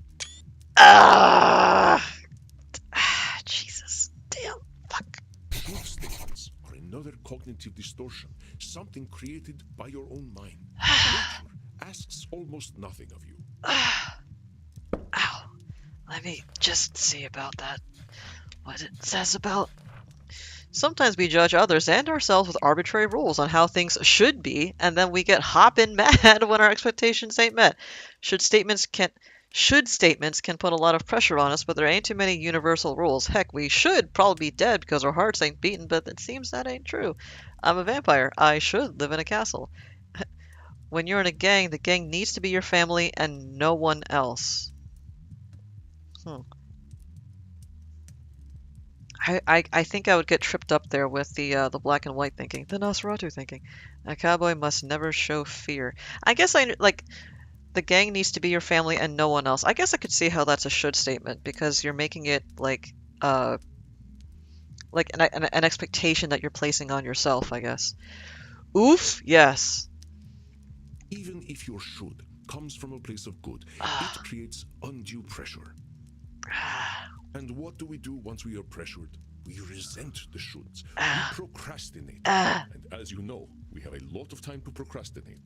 Jesus. Damn. Fuck. Truth statements are another cognitive distortion, something created by your own mind. Nature asks almost nothing of you. Ow. Let me just see about that. What it says about... Sometimes we judge others and ourselves with arbitrary rules on how things should be, and then we get hoppin' mad when our expectations ain't met. Should statements can put a lot of pressure on us, but there ain't too many universal rules. Heck, we should probably be dead because our hearts ain't beating, but it seems that ain't true. I'm a vampire. I should live in a castle. When you're in a gang, the gang needs to be your family and no one else. I think I would get tripped up there with the black and white thinking, the Nosferatu thinking. A cowboy must never show fear. I guess the gang needs to be your family and no one else. I guess I could see how that's a should statement because you're making it like an expectation that you're placing on yourself, I guess. Oof, yes. Even if your should comes from a place of good, it creates undue pressure. And what do we do once we are pressured? We resent the shoulds. We procrastinate. And as you know, we have a lot of time to procrastinate.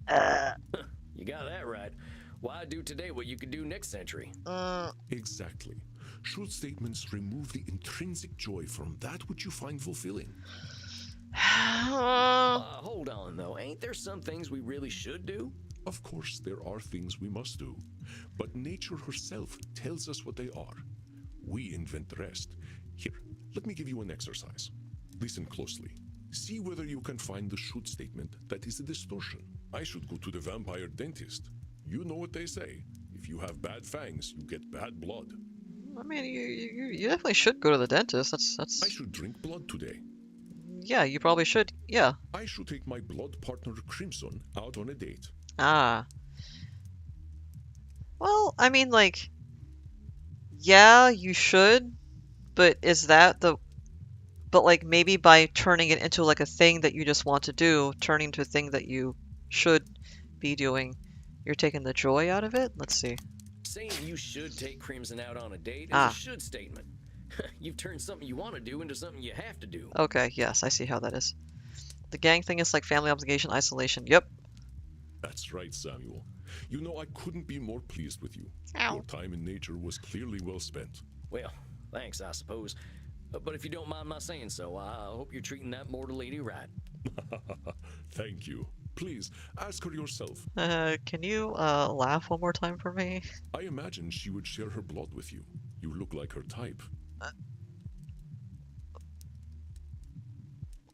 You got that right. Why do today what you could do next century? Exactly. Should statements remove the intrinsic joy from that which you find fulfilling? Hold on, though. Ain't there some things we really should do? Of course, there are things we must do. But nature herself tells us what they are. We invent the rest. Here, let me give you an exercise. Listen closely. See whether you can find the should statement that is a distortion. I should go to the vampire dentist. You know what they say. If you have bad fangs, you get bad blood. I mean, you definitely should go to the dentist. That's. I should drink blood today. Yeah, you probably should. Yeah. I should take my blood partner Crimson out on a date. Ah. Well, I mean, like, yeah, you should, but is that the... But, like, maybe by turning it into, like, a thing that you just want to do, turning to a thing that you should be doing, you're taking the joy out of it? Let's see. Saying you should take Crimson out on a date is a should statement. You've turned something you want to do into something you have to do. Okay, yes, I see how that is. The gang thing is like family obligation, isolation. Yep. That's right, Samuel. You know, I couldn't be more pleased with you. Ow. Your time in nature was clearly well spent. Well, thanks, I suppose. But if you don't mind my saying so, I hope you're treating that mortal lady right. Thank you. Please, ask her yourself. Can you laugh one more time for me? I imagine she would share her blood with you. You look like her type.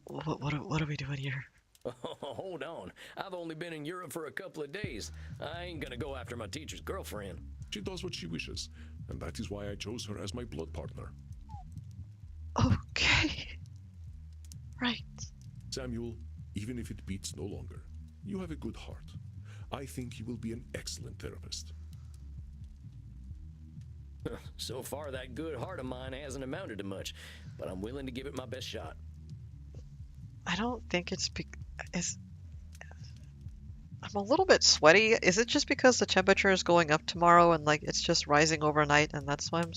What are we doing here? Hold on. I've only been in Europe for a couple of days. I ain't gonna go after my teacher's girlfriend. She does what she wishes, and that is why I chose her as my blood partner. Okay. Right. Samuel, even if it beats no longer, you have a good heart. I think you will be an excellent therapist. So far, that good heart of mine hasn't amounted to much, but I'm willing to give it my best shot. I don't think it's I'm a little bit sweaty. Is it just because the temperature is going up tomorrow and like it's just rising overnight and that's why I'm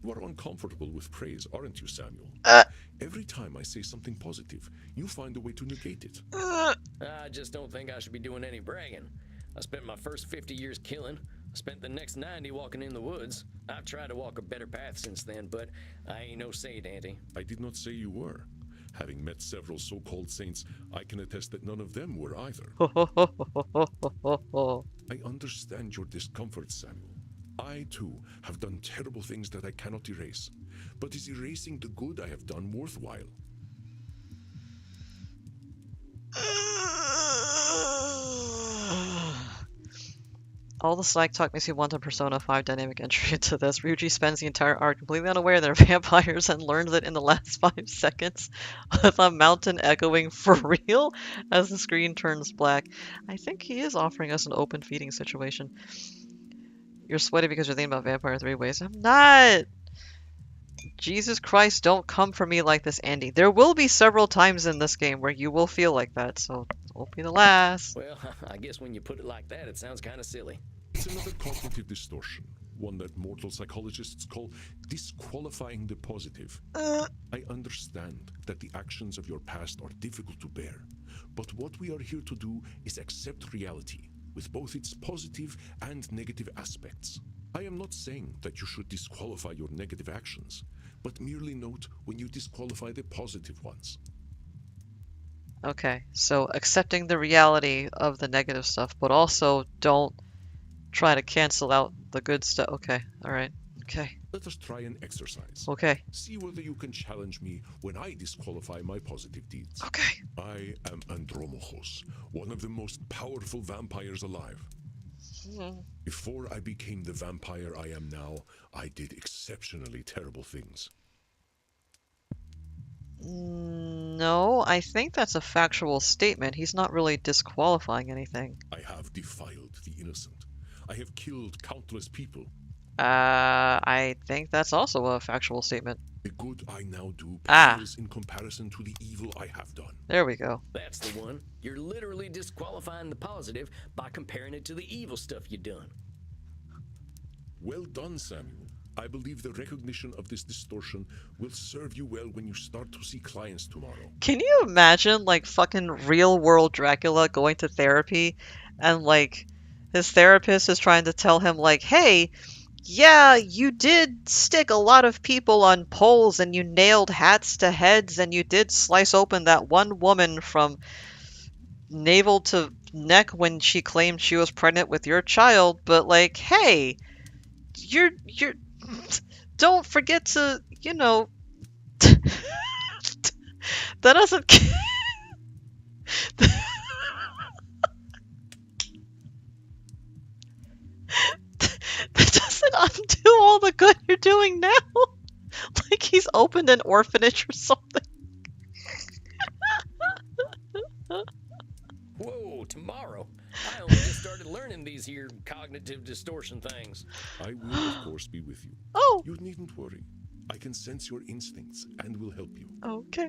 You are uncomfortable with praise, aren't you, Samuel? Every time I say something positive, you find a way to negate it. I just don't think I should be doing any bragging. I spent my first 50 years killing. I spent the next 90 walking in the woods. I've tried to walk a better path since then, but I ain't no saint, Auntie. I did not say you were. Having met several so-called saints, I can attest that none of them were either. I understand your discomfort, Samuel. I, too, have done terrible things that I cannot erase. But is erasing the good I have done worthwhile? All the psych talk makes me want a Persona 5 dynamic entry into this. Ryuji spends the entire arc completely unaware they're vampires and learns it in the last 5 seconds with a mountain echoing for real as the screen turns black. I think he is offering us an open feeding situation. You're sweaty because you're thinking about Vampire 3 ways. I'm not! Jesus Christ, don't come for me like this, Andy. There will be several times in this game where you will feel like that, so it won't be the last. Well, I guess when you put it like that, it sounds kind of silly. It's another cognitive distortion, one that mortal psychologists call disqualifying the positive. I understand that the actions of your past are difficult to bear, but what we are here to do is accept reality, with both its positive and negative aspects. I am not saying that you should disqualify your negative actions, but merely note when you disqualify the positive ones. Okay, so accepting the reality of the negative stuff, but also don't try to cancel out the good stuff. Okay, alright. Okay. Let us try an exercise. Okay. See whether you can challenge me when I disqualify my positive deeds. Okay. I am Andromachos, one of the most powerful vampires alive. Before I became the vampire I am now, I did exceptionally terrible things. No, I think that's a factual statement. He's not really disqualifying anything. I have defiled the innocent. I have killed countless people. I think that's also a factual statement. The good I now do Ah. pales in comparison to the evil I have done. There we go. That's the one. You're literally disqualifying the positive by comparing it to the evil stuff you done. Well done, Samuel. I believe the recognition of this distortion will serve you well when you start to see clients tomorrow. Can you imagine, like, fucking real-world Dracula going to therapy and, like, his therapist is trying to tell him, like, hey, yeah, you did stick a lot of people on poles and you nailed hats to heads and you did slice open that one woman from navel to neck when she claimed she was pregnant with your child, but, like, hey, you're don't forget to, you know, that doesn't that doesn't undo all the good you're doing now. Like he's opened an orphanage or something. Whoa, tomorrow? I only just started learning these here cognitive distortion things. I will, of course, be with you. Oh, You needn't worry. I can sense your instincts and will help you. okay.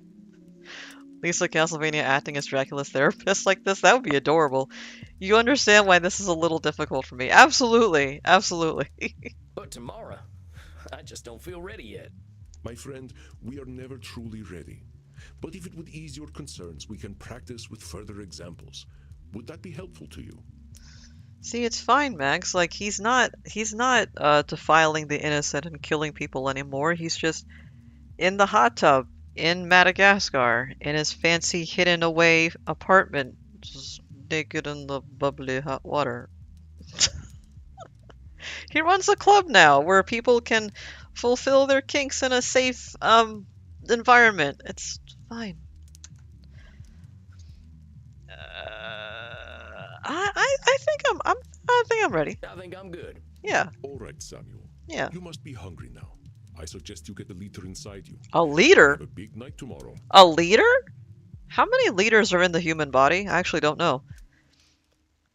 Lisa Castlevania acting as Dracula's therapist like this, that would be adorable. You understand why this is a little difficult for me. Absolutely, absolutely. But tomorrow, I just don't feel ready yet. My friend, we are never truly ready. But if it would ease your concerns, we can practice with further examples. Would that be helpful to you? See, it's fine, Max. Like he's not defiling the innocent and killing people anymore. He's just in the hot tub in Madagascar in his fancy hidden away apartment, just naked in the bubbly hot water. He runs a club now where people can fulfill their kinks in a safe environment. It's fine. I think I think I'm ready. I think I'm good. Yeah, All right, Samuel. yeah. You must be hungry now. I suggest you get a leader inside you. A We leader? have a big night tomorrow. A leader? How many liters are in the human body? I actually don't know.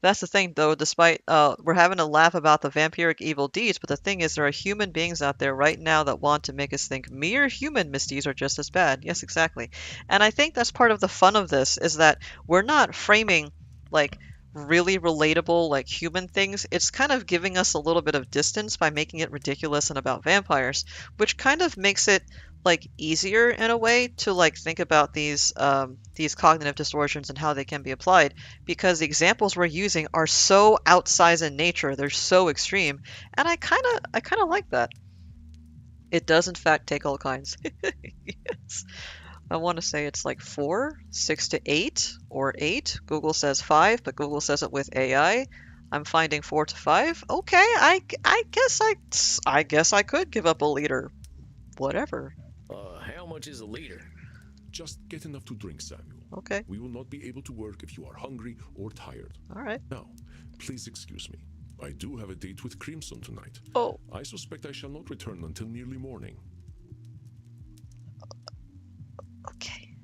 That's the thing, though, despite we're having a laugh about the vampiric evil deeds, but the thing is there are human beings out there right now that want to make us think mere human misdeeds are just as bad. Yes, exactly. And I think that's part of the fun of this, is that we're not framing, like, really relatable, like, human things. It's kind of giving us a little bit of distance by making it ridiculous and about vampires, which kind of makes it, like, easier in a way to, like, think about these cognitive distortions and how they can be applied, because the examples we're using are so outsized in nature, they're so extreme, and I kind of like that. It does in fact take all kinds. Yes. I want to say it's like 4, 6 to 8, or 8. Google says 5, but Google says it with AI. I'm finding 4 to 5. Okay, I guess I could give up a liter. Whatever. How much is a liter? Just get enough to drink, Samuel. Okay. We will not be able to work if you are hungry or tired. All right. Now, please excuse me. I do have a date with Crimson tonight. Oh, I suspect I shall not return until nearly morning. okay.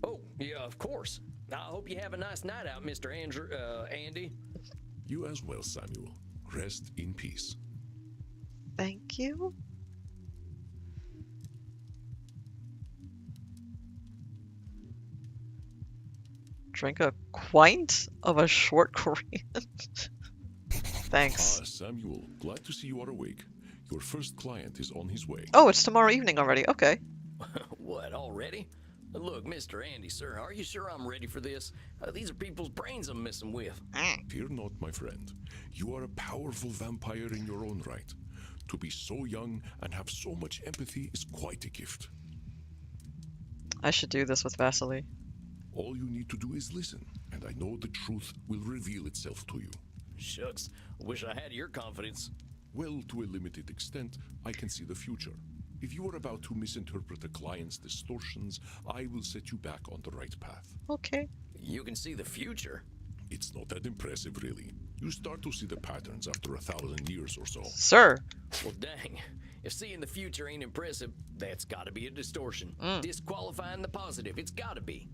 Oh, yeah, of course. I hope you have a nice night out, Mr. Andy. You as well, Samuel. Rest in peace. Thank you. Drink a quint of a short Korean. Thanks. Ah, Samuel, glad to see you are awake. Your first client is on his way. Oh, it's tomorrow evening already. Okay. What, already? Look, Mr. Andy, sir, are you sure I'm ready for this? These are people's brains I'm messing with. Fear not, my friend. You are a powerful vampire in your own right. To be so young and have so much empathy is quite a gift. I should do this with Vasily. All you need to do is listen, and I know the truth will reveal itself to you. Shucks, wish I had your confidence. Well, to a limited extent, I can see the future. If you are about to misinterpret a client's distortions, I will set you back on the right path. Okay. You can see the future. It's not that impressive, really. You start to see the patterns after 1,000 years or so. Sir. Well, dang. If seeing the future ain't impressive, that's gotta be a distortion. Disqualifying the positive, it's gotta be.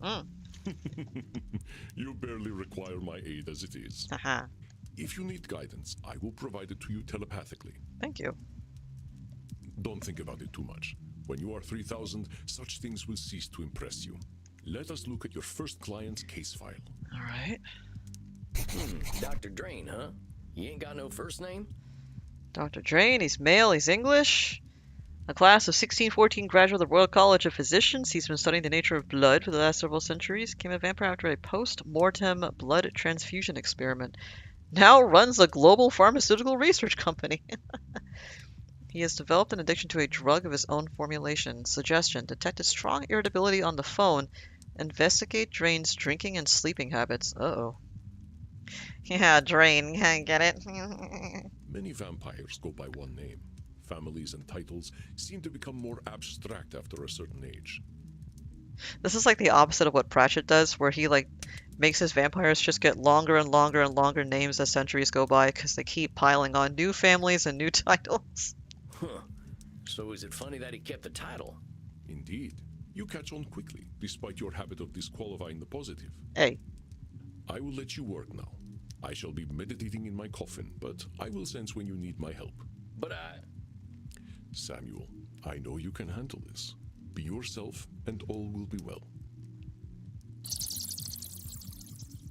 You barely require my aid as it is. Haha. If you need guidance, I will provide it to you telepathically. Thank you. Don't think about it too much. When you are 3,000, such things will cease to impress you. Let us look at your first client's case file. All right. Dr. Drain, huh? You ain't got no first name? Dr. Drain, he's male, he's English. A class of 1614 graduate of the Royal College of Physicians. He's been studying the nature of blood for the last several centuries. Became a vampire after a post-mortem blood transfusion experiment. Now runs a global pharmaceutical research company. He has developed an addiction to a drug of his own formulation. Suggestion: detected strong irritability on the phone. Investigate Drain's drinking and sleeping habits. Uh-oh. Yeah, Drain. Get it? Many vampires go by one name. Families and titles seem to become more abstract after a certain age. This is like the opposite of what Pratchett does, where he like makes his vampires just get longer and longer and longer names as centuries go by because they keep piling on new families and new titles. Huh. So is it funny that he kept the title? Indeed. You catch on quickly, despite your habit of disqualifying the positive. Hey, I will let you work now. I shall be meditating in my coffin, but I will sense when you need my help. But Samuel, I know you can handle this. Be yourself, and all will be well.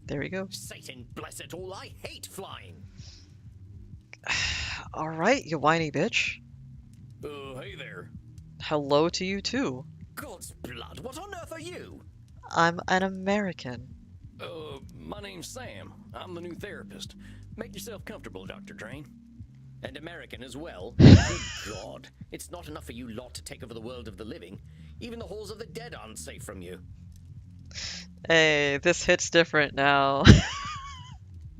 there we go. Satan bless it all, I hate flying. All right, you whiny bitch. Hey there. Hello to you too. God's blood, what on earth are you? I'm an American. My name's Sam. I'm the new therapist. Make yourself comfortable, Dr. Drain. And American as well. Good God. It's not enough for you lot to take over the world of the living. Even the halls of the dead aren't safe from you. Hey, this hits different now.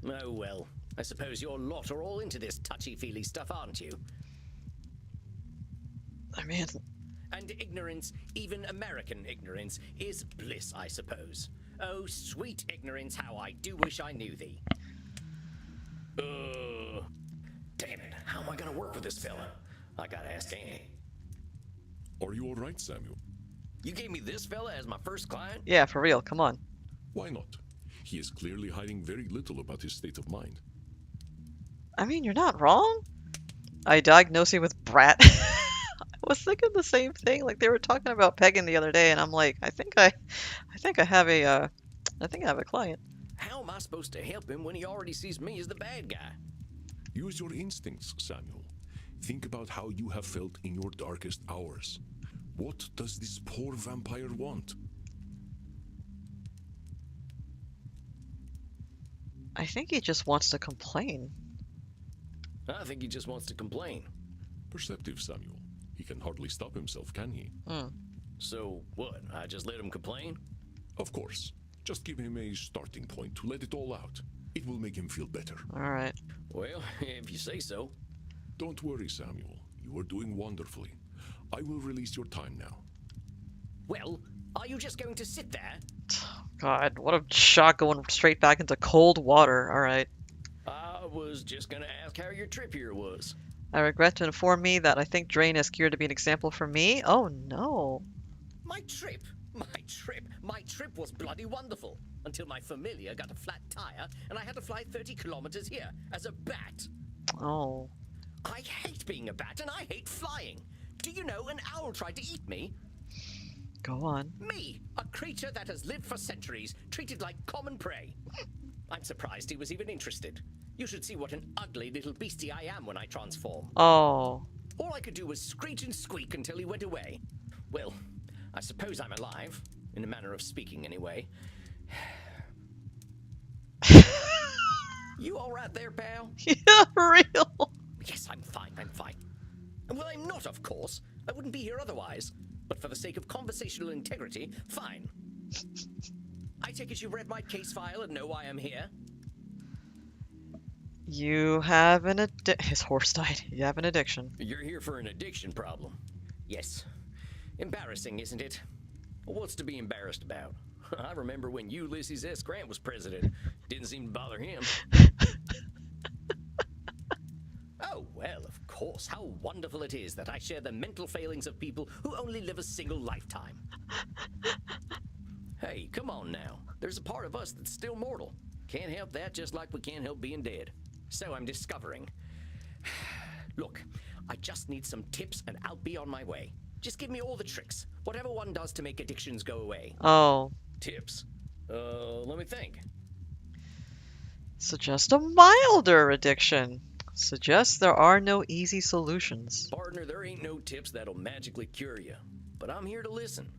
Oh well. I suppose your lot are all into this touchy-feely stuff, aren't you? I mean, And ignorance, even American ignorance, is bliss, I suppose. Oh, sweet ignorance, how I do wish I knew thee. Damn it, how am I gonna work with this fella? I gotta ask Annie. Are you all right, Samuel? You gave me this fella as my first client? yeah, for real, come on. Why not? He is clearly hiding very little about his state of mind. I mean, you're not wrong. I diagnosed him with brat. I was thinking the same thing. Like they were talking about pegging the other day, and I'm like, I think I have a client. How am I supposed to help him when he already sees me as the bad guy? Use your instincts, Samuel. Think about how you have felt in your darkest hours. What does this poor vampire want? I think he just wants to complain. I think he just wants to complain. Perceptive, Samuel. He can hardly stop himself, can he? So, what? I just let him complain? Of course. Just give him a starting point to let it all out. It will make him feel better. All right. Well, if you say so. Don't worry, Samuel. You are doing wonderfully. I will release your time now. Well, are you just going to sit there? God, what a shock going straight back into cold water. All right. I was just gonna ask how your trip here was. I regret to inform me that I think Drain is geared to be an example for me. Oh no. My trip? My trip was bloody wonderful. Until my familiar got a flat tire and I had to fly 30 kilometers here as a bat. Oh. I hate being a bat and I hate flying. Do you know an owl tried to eat me? Go on. Me, a creature that has lived for centuries, treated like common prey. I'm surprised he was even interested. You should see what an ugly little beastie I am when I transform. Oh. All I could do was screech and squeak until he went away. Well, I suppose I'm alive, in a manner of speaking anyway. You all right there, pal? Yeah, for real. Yes, I'm fine. Well, I'm not, of course. I wouldn't be here otherwise. But for the sake of conversational integrity, fine. I take it you read my case file and know why I'm here? You have an his horse died. You have an addiction. You're here for an addiction problem. Yes. Embarrassing, isn't it? Well, what's to be embarrassed about? I remember when Ulysses S. Grant was president. Didn't seem to bother him. Oh, well, of course. How wonderful it is that I share the mental failings of people who only live a single lifetime. Hey, come on now. There's a part of us that's still mortal. Can't help that, just like we can't help being dead. So I'm discovering. Look, I just need some tips and I'll be on my way. Just give me all the tricks. Whatever one does to make addictions go away. Oh. Tips? Let me think. Suggest a milder addiction. Suggest there are no easy solutions. Partner, there ain't no tips that'll magically cure you. But I'm here to listen.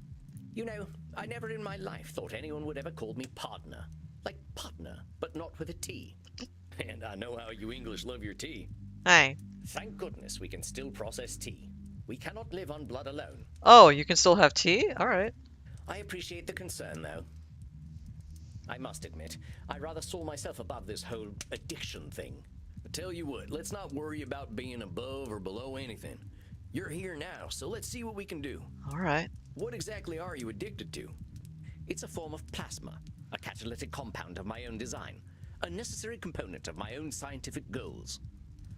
You know, I never in my life thought anyone would ever call me partner. Like partner, but not with a T. And I know how you English love your tea. Hey. Thank goodness we can still process tea. We cannot live on blood alone. Oh, you can still have tea? Alright. I appreciate the concern, though. I must admit, I rather saw myself above this whole addiction thing. I tell you what, let's not worry about being above or below anything. You're here now, so let's see what we can do. Alright. What exactly are you addicted to? It's a form of plasma, a catalytic compound of my own design, a necessary component of my own scientific goals.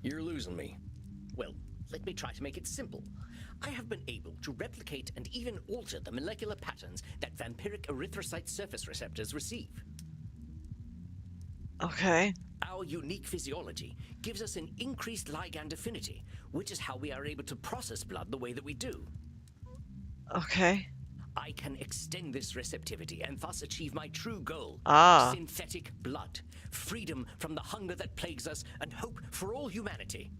You're losing me. Well, let me try to make it simple. I have been able to replicate and even alter the molecular patterns that vampiric erythrocyte surface receptors receive. Okay. Our unique physiology gives us an increased ligand affinity, which is how we are able to process blood the way that we do. Okay. I can extend this receptivity and thus achieve my true goal. Ah. Synthetic blood. Freedom from the hunger that plagues us and hope for all humanity.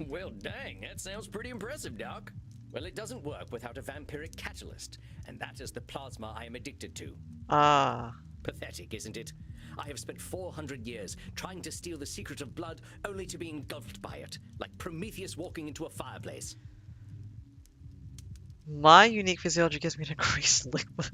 Well, dang, that sounds pretty impressive, Doc. Well, it doesn't work without a vampiric catalyst, and that is the plasma I am addicted to. Ah. Pathetic, isn't it? I have spent 400 years trying to steal the secret of blood, only to be engulfed by it, like Prometheus walking into a fireplace. My unique physiology gives me an increased liquid.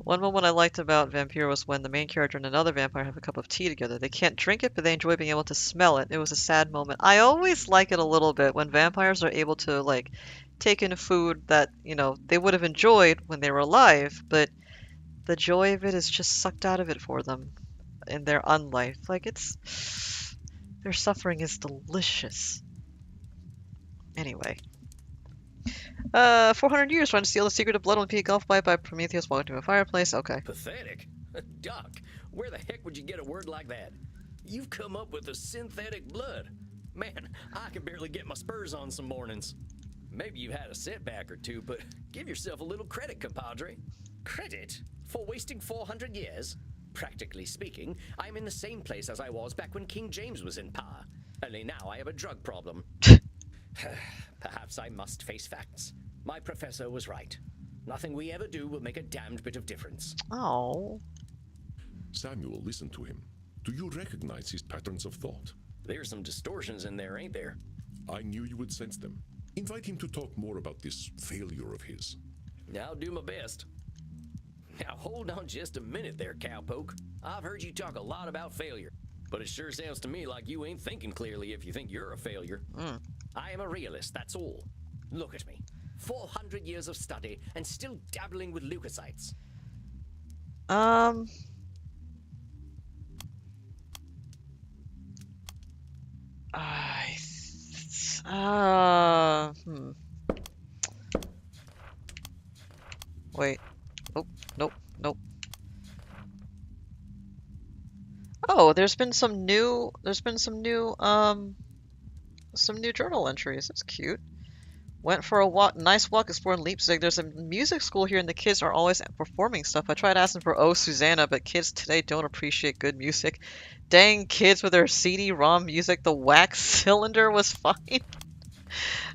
One moment I liked about Vampire was when the main character and another vampire have a cup of tea together. They can't drink it, but they enjoy being able to smell it. It was a sad moment. I always like it a little bit when vampires are able to, like, take in food that, you know, they would have enjoyed when they were alive, but the joy of it is just sucked out of it for them in their unlife. Like, it's... Their suffering is delicious. Anyway. 400 years trying to steal the secret of blood on P. Gulf by Prometheus walking to a fireplace. Okay. Pathetic? Doc, where the heck would you get a word like that? You've come up with a synthetic blood. Man, I can barely get my spurs on some mornings. Maybe you've had a setback or two, but give yourself a little credit, compadre. Credit? For wasting 400 years? Practically speaking, I'm in the same place as I was back when King James was in power. Only now I have a drug problem. Perhaps I must face facts. My professor was right. Nothing we ever do will make a damned bit of difference. Oh. Samuel, listen to him. Do you recognize his patterns of thought? There's some distortions in there, ain't there? I knew you would sense them. Invite him to talk more about this failure of his. I'll do my best. Now hold on just a minute there, cowpoke. I've heard you talk a lot about failure, but it sure sounds to me like you ain't thinking clearly if you think you're a failure. I am a realist, that's all. Look at me. 400 years of study and still dabbling with leukocytes. Wait. Oh, nope, nope. Oh, there's been some new journal entries. That's cute. Went for a walk, nice walk exploring Leipzig. There's a music school here and the kids are always performing stuff. I tried asking for Oh Susanna, but kids today don't appreciate good music. Dang kids with their CD-ROM music, the wax cylinder was fine.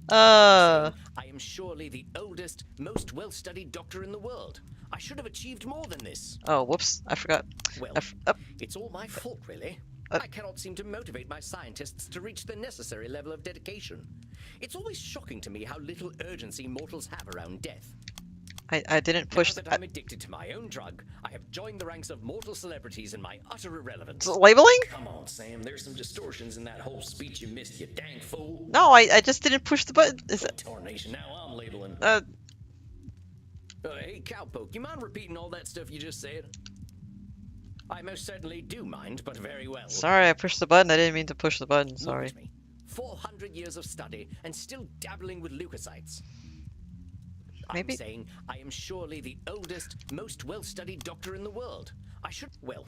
I am surely the oldest, most well-studied doctor in the world. I should have achieved more than this. Oh, whoops, I forgot. Well, it's all my fault, really. I cannot seem to motivate my scientists to reach the necessary level of dedication. It's always shocking to me how little urgency mortals have around death. I didn't push. Now that I'm addicted to my own drug, I have joined the ranks of mortal celebrities in my utter irrelevance. Labeling? Come on, Sam. There's some distortions in that whole speech you missed, you dang fool. No, I just didn't push the button. Is it? Tarnation. Now I'm labeling. Hey, cowpoke, you mind repeating all that stuff you just said? I most certainly do mind, but very well. Sorry, I pushed the button. I didn't mean to push the button. Sorry. Look at me. 400 years of study and still dabbling with leukocytes. Maybe. I'm saying I am surely the oldest, most well-studied doctor in the world. I should. Well,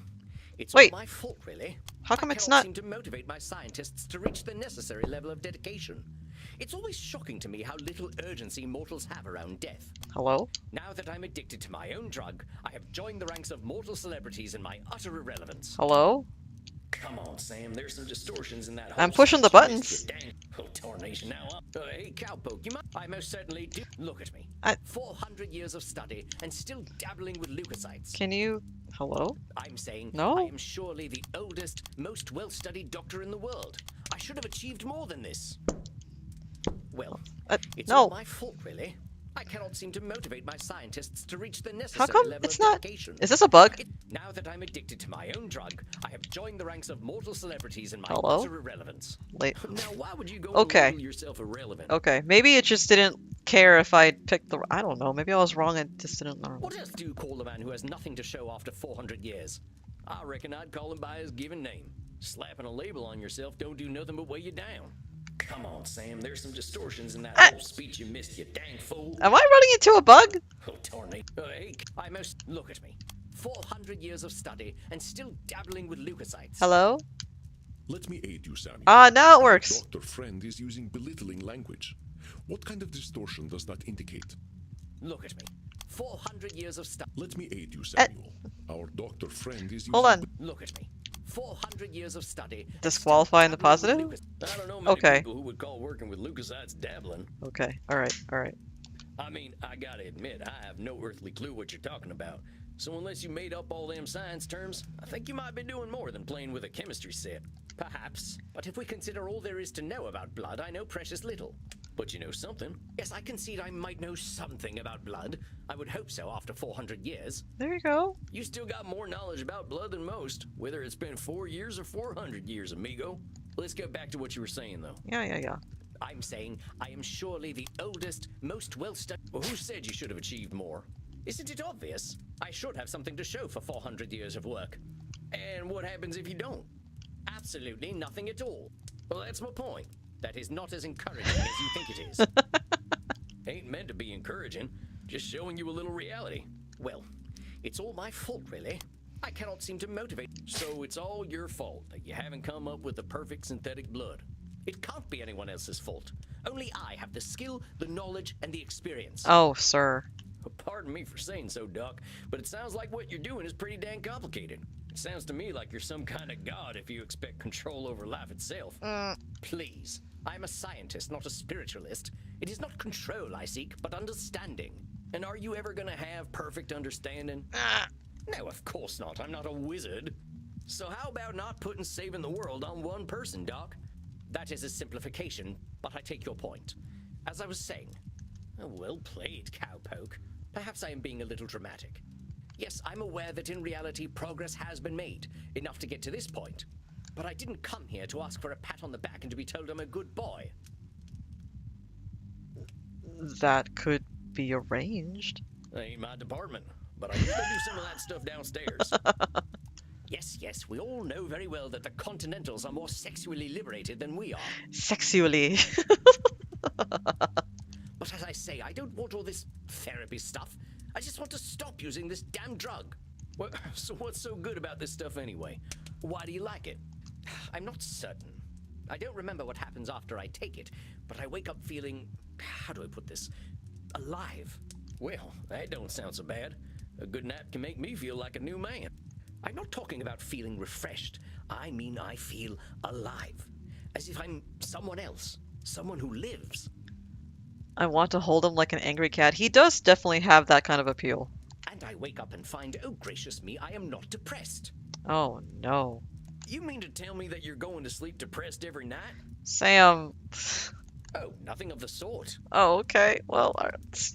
it's all my fault, really. How come I it's cannot not? seem to motivate my scientists to reach the necessary level of dedication. It's always shocking to me how little urgency mortals have around death. Hello? Now that I'm addicted to my own drug, I have joined the ranks of mortal celebrities in my utter irrelevance. Hello? Come on, Sam. There's some distortions in that. I'm pushing the buttons. Oh, tarnation! Now hey, cowpoke, you might. I most certainly do. Look at me. 400 years of study and still dabbling with leukocytes. Can you? Hello? I'm saying no. I am surely the oldest, most well-studied doctor in the world. I should have achieved more than this. Well, it's all my fault, really. I cannot seem to motivate my scientists to reach the necessary level of dedication. Is this a bug? Now that I'm addicted to my own drug, I have joined the ranks of mortal celebrities in my Hello? utter irrelevance. Late. Now, why would you go and label yourself irrelevant? Okay, maybe it just didn't care if I picked the. I don't know. Maybe I was wrong. I just didn't know. What else do you call a man who has nothing to show after 400 years? I reckon I'd call him by his given name. Slapping a label on yourself don't do nothing but weigh you down. Come on, Sam. There's some distortions in that whole speech you missed, you dang fool. Am I running into a bug? Oh, tarnation. Hey, I most. Look at me. 400 years of study and still dabbling with leukocytes. Hello? Let me aid you, Sammy. Now it works. Dr. Friend is using belittling language. What kind of distortion does that indicate? Look at me. 400 years of study. Let me aid you, Samuel. Our Dr. Friend is using. Hold on. Look at me. 400 years of study. Disqualifying the positive? I don't know many people who would call working with leukocytes dabbling. Okay. Alright. Alright. I mean, I gotta admit, I have no earthly clue what you're talking about. So unless you made up all them science terms, I think you might be doing more than playing with a chemistry set. Perhaps. But if we consider all there is to know about blood, I know precious little. but you know something. Yes, I concede I might know something about blood. I would hope so after 400 years. There you go. You still got more knowledge about blood than most, whether it's been 4 years or 400 years, amigo. Let's get back to what you were saying, though. Yeah. I'm saying I am surely the oldest, most well-studied... Well, who said you should have achieved more? Isn't it obvious? I should have something to show for 400 years of work. And what happens if you don't? Absolutely nothing at all. Well, that's my point. That is not as encouraging as you think it is. Ain't meant to be encouraging, just showing you a little reality. Well, it's all my fault, really. I cannot seem to motivate. So it's all your fault that you haven't come up with the perfect synthetic blood. It can't be anyone else's fault. Only I have the skill, the knowledge, and the experience. Oh, sir. Pardon me for saying so, Doc, but it sounds like what you're doing is pretty dang complicated. It sounds to me like you're some kind of god if you expect control over life itself. Please. I'm a scientist, not a spiritualist. It is not control I seek, but understanding. And are you ever gonna have perfect understanding? No, of course not. I'm not a wizard. So how about not putting saving the world on one person, Doc? That is a simplification, but I take your point. As I was saying, well played, cowpoke. Perhaps I am being a little dramatic. Yes, I'm aware that in reality progress has been made, enough to get to this point. But I didn't come here to ask for a pat on the back and to be told I'm a good boy. That could be arranged. Ain't my department, but I usually do some of that stuff downstairs. Yes, we all know very well that the Continentals are more sexually liberated than we are. Sexually. But as I say, I don't want all this therapy stuff. I just want to stop using this damn drug. So what's so good about this stuff anyway? Why do you like it? I'm not certain. I don't remember what happens after I take it, but I wake up feeling, how do I put this, alive. Well, that don't sound so bad. A good nap can make me feel like a new man. I'm not talking about feeling refreshed. I mean I feel alive. As if I'm someone else. Someone who lives. I want to hold him like an angry cat. He does definitely have that kind of appeal. And I wake up and find, oh gracious me, I am not depressed. Oh, no. You mean to tell me that you're going to sleep depressed every night? Sam. Oh, nothing of the sort. Oh, okay. Well,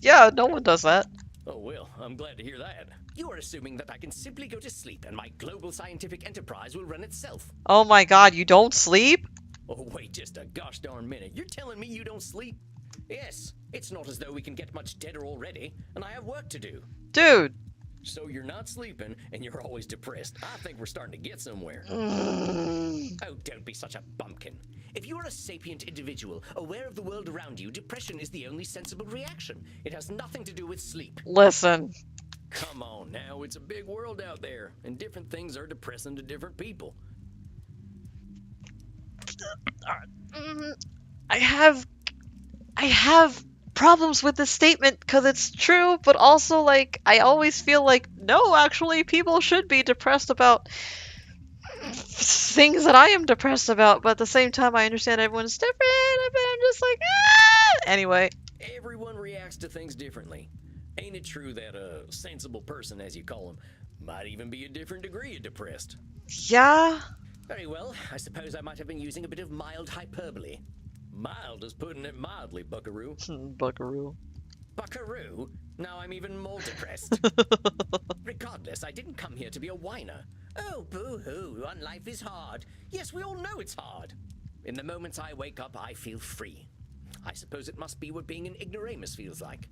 yeah, no one does that. Oh, well, I'm glad to hear that. You are assuming that I can simply go to sleep and my global scientific enterprise will run itself. Oh my god, you don't sleep? Oh, wait just a gosh darn minute. You're telling me you don't sleep? Yes, it's not as though we can get much deader already, and I have work to do. Dude. So you're not sleeping, and you're always depressed. I think we're starting to get somewhere. Oh, don't be such a bumpkin. If you are a sapient individual, aware of the world around you, depression is the only sensible reaction. It has nothing to do with sleep. Listen. Come on now, it's a big world out there, and different things are depressing to different people. I have problems with this statement because it's true, but also, like, I always feel like, no, actually, people should be depressed about things that I am depressed about, but at the same time, I understand everyone's different, but I'm just like, ah! Anyway. Everyone reacts to things differently. Ain't it true that a sensible person, as you call them, might even be a different degree of depressed? Yeah? Very well. I suppose I might have been using a bit of mild hyperbole. Mild is putting it mildly, buckaroo. Buckaroo. Buckaroo? Now I'm even more depressed. Regardless, I didn't come here to be a whiner. Oh, boo-hoo, on life is hard. Yes, we all know it's hard. In the moments I wake up, I feel free. I suppose it must be what being an ignoramus feels like.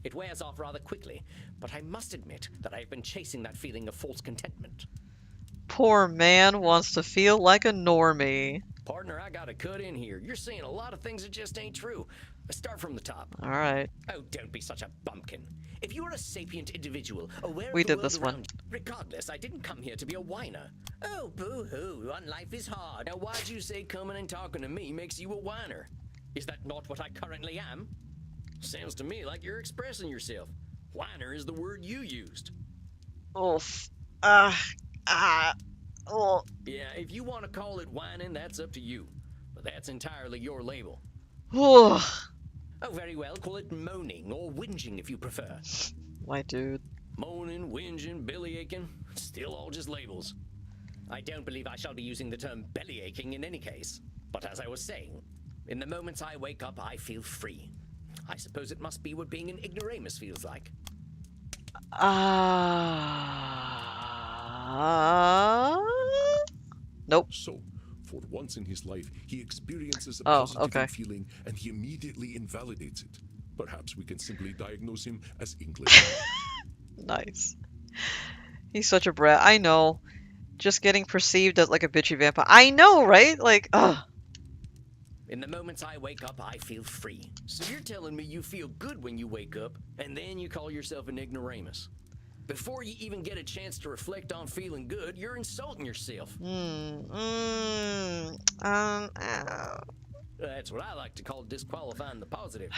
It wears off rather quickly, but I must admit that I've been chasing that feeling of false contentment. Poor man wants to feel like a normie. Partner, I gotta cut in here. You're saying a lot of things that just ain't true. Let's start from the top. Alright. Oh, don't be such a bumpkin. If you are a sapient individual, aware We of the did world this one. around you, regardless, I didn't come here to be a whiner. Oh, boo-hoo, on life is hard. Now, why'd you say coming and talking to me makes you a whiner? Is that not what I currently am? Sounds to me like you're expressing yourself. Whiner is the word you used. Oof. Oh. Yeah, if you want to call it whining, that's up to you. But that's entirely your label. Oh, very well, call it moaning or whinging if you prefer. my dude. Moaning, whinging, bellyaching, still all just labels. I don't believe I shall be using the term bellyaching in any case. But as I was saying, In the moments I wake up, I feel free. I suppose it must be what being an ignoramus feels like. Nope. So, for once in his life, he experiences a Oh, positive okay. feeling and he immediately invalidates it. Perhaps we can simply diagnose him as English. Nice. He's such a brat. I know. Just getting perceived as like a bitchy vampire. I know, right? Like, ugh. In the moments I wake up, I feel free. So you're telling me you feel good when you wake up, and then you call yourself an ignoramus? Before you even get a chance to reflect on feeling good, you're insulting yourself. That's what I like to call disqualifying the positive.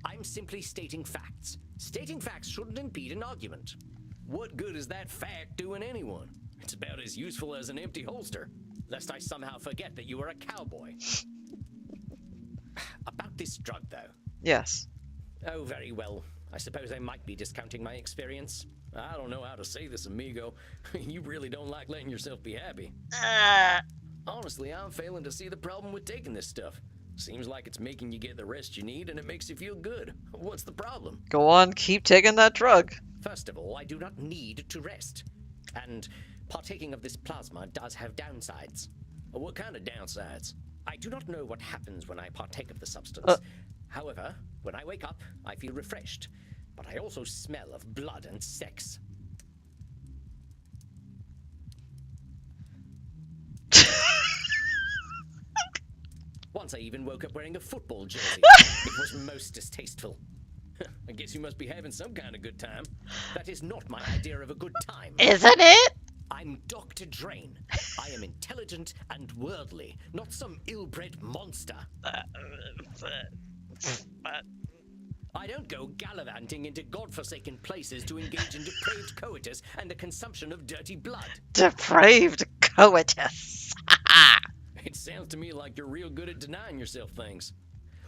I'm simply stating facts. Stating facts shouldn't impede an argument. What good is that fact doing anyone? It's about as useful as an empty holster. Lest I somehow forget that you are a cowboy. About this drug, though. Yes. Oh, very well. I suppose I might be discounting my experience. I don't know how to say this, amigo. You really don't like letting yourself be happy. Honestly, I'm failing to see the problem with taking this stuff. Seems like it's making you get the rest you need and it makes you feel good. What's the problem? Go on, keep taking that drug. First of all, I do not need to rest. And partaking of this plasma does have downsides. What kind of downsides? I do not know what happens when I partake of the substance. However, when I wake up, I feel refreshed. But I also smell of blood and sex. Once I even woke up wearing a football jersey. It was most distasteful. I guess you must be having some kind of good time. That is not my idea of a good time. Isn't it? I'm Dr. Drain. I am intelligent and worldly, not some ill-bred monster. I don't go gallivanting into godforsaken places to engage in depraved coitus and the consumption of dirty blood. Depraved coitus. It sounds to me like you're real good at denying yourself things.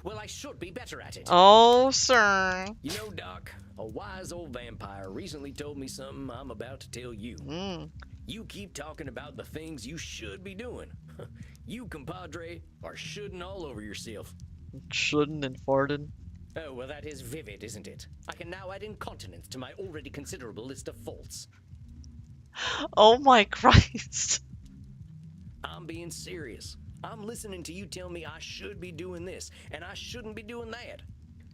Well, I should be better at it. Oh, sir. You know, Doc, a wise old vampire recently told me something I'm about to tell you. You keep talking about the things you should be doing. You, compadre, are shoulding all over yourself. Shouldn't and farted. Oh, well, that is vivid, isn't it? I can now add incontinence to my already considerable list of faults. Oh my Christ. I'm being serious. I'm listening to you tell me I should be doing this, and I shouldn't be doing that.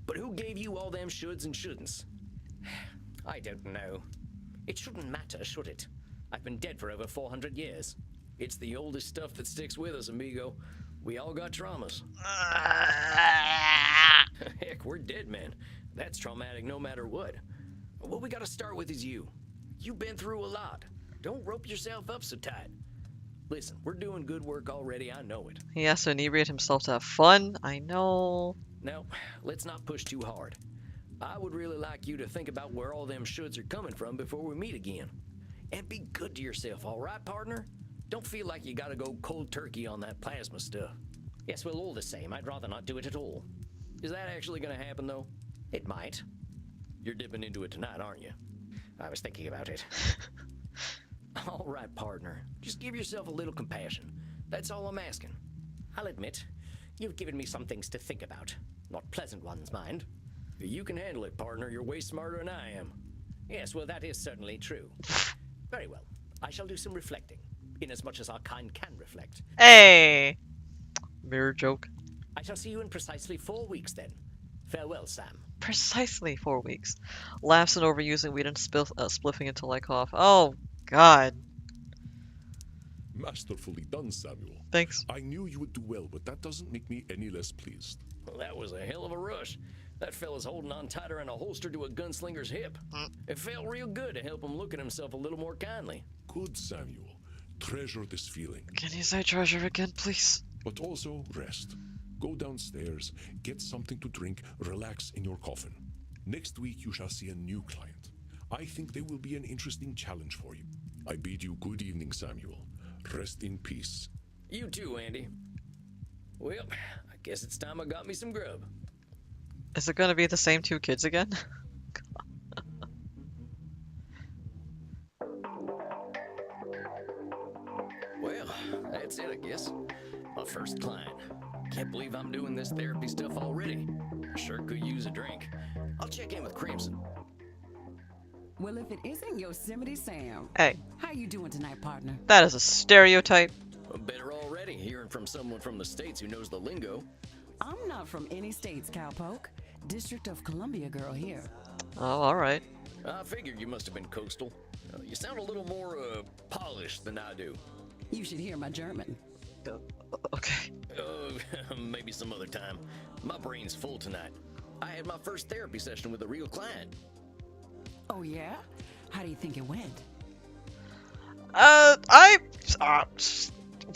But who gave you all them shoulds and shouldn'ts? I don't know. It shouldn't matter, should it? I've been dead for over 400 years. It's the oldest stuff that sticks with us, amigo. We all got traumas. Heck, we're dead, man. That's traumatic no matter what. What we gotta start with is you. You've been through a lot. Don't rope yourself up so tight. Listen, we're doing good work already, I know it. He has to inebriate himself to have fun. I know. Now, let's not push too hard. I would really like you to think about where all them shoulds are coming from before we meet again. And be good to yourself, all right, partner? Don't feel like you gotta go cold turkey on that plasma stuff. Yes, well, all the same, I'd rather not do it at all. Is that actually gonna happen, though? It might. You're dipping into it tonight, aren't you? I was thinking about it. All right, partner. Just give yourself a little compassion. That's all I'm asking. I'll admit, you've given me some things to think about. Not pleasant ones, mind. You can handle it, partner. You're way smarter than I am. Yes, well, that is certainly true. Very well. I shall do some reflecting, inasmuch as our kind can reflect. Hey. Mirror joke. I shall see you in precisely 4 weeks, then. Farewell, Sam. Precisely 4 weeks. Laughs and overusing weed and spliffing until I cough. Oh, God. Masterfully done, Samuel. Thanks. I knew you would do well, but that doesn't make me any less pleased. Well, that was a hell of a rush. That fella's holding on tighter than a holster to a gunslinger's hip. It felt real good to help him look at himself a little more kindly. Good, Samuel. Treasure this feeling. Can you say treasure again, please? But also rest. Go downstairs, get something to drink, relax in your coffin. Next week you shall see a new client. I think they will be an interesting challenge for you. I bid you good evening, Samuel. Rest in peace. You too, Andy. Well, I guess it's time I got me some grub. Is it gonna be the same 2 kids again? Well, that's it, I guess. My first client. Can't believe I'm doing this therapy stuff already. Sure could use a drink. I'll check in with Crimson. Well, if it isn't Yosemite Sam. Hey, How you doing tonight, partner? that is a stereotype. Better already, hearing from someone from the States who knows the lingo. I'm not from any states, cowpoke. District of Columbia girl here. Oh, alright. I figured you must have been coastal. You sound a little more, polished than I do. You should hear my German. Okay. Maybe some other time. My brain's full tonight. I had my first therapy session with a real client. Oh, yeah? How do you think it went?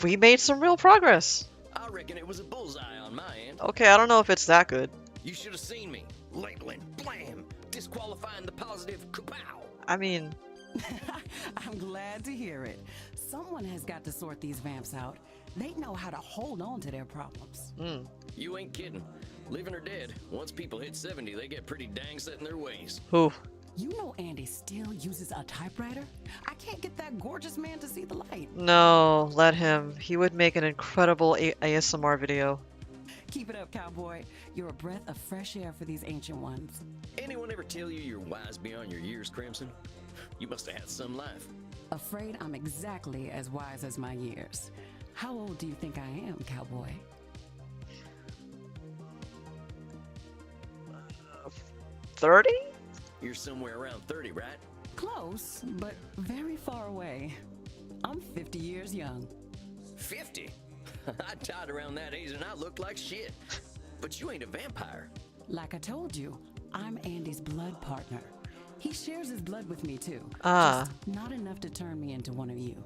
We made some real progress. I reckon it was a bullseye on my end. Okay, I don't know if it's that good. You should have seen me. Labeling, blam, disqualifying the positive, kapow. I mean, I'm glad to hear it. Someone has got to sort these vamps out. They know how to hold on to their problems. You ain't kidding. Living or dead, once people hit 70, they get pretty dang set in their ways. who? You know Andy still uses a typewriter? I can't get that gorgeous man to see the light. No, let him. He would make an incredible ASMR video. Keep it up, cowboy. You're a breath of fresh air for these ancient ones. Anyone ever tell you you're wise beyond your years, Crimson? You must have had some life. Afraid I'm exactly as wise as my years. How old do you think I am, cowboy? 30? You're somewhere around 30, right? Close, but very far away. I'm 50 years young. 50? I died around that age and I looked like shit. But you ain't a vampire. Like I told you, I'm Andy's blood partner. He shares his blood with me too. Ah. Just not enough to turn me into one of you.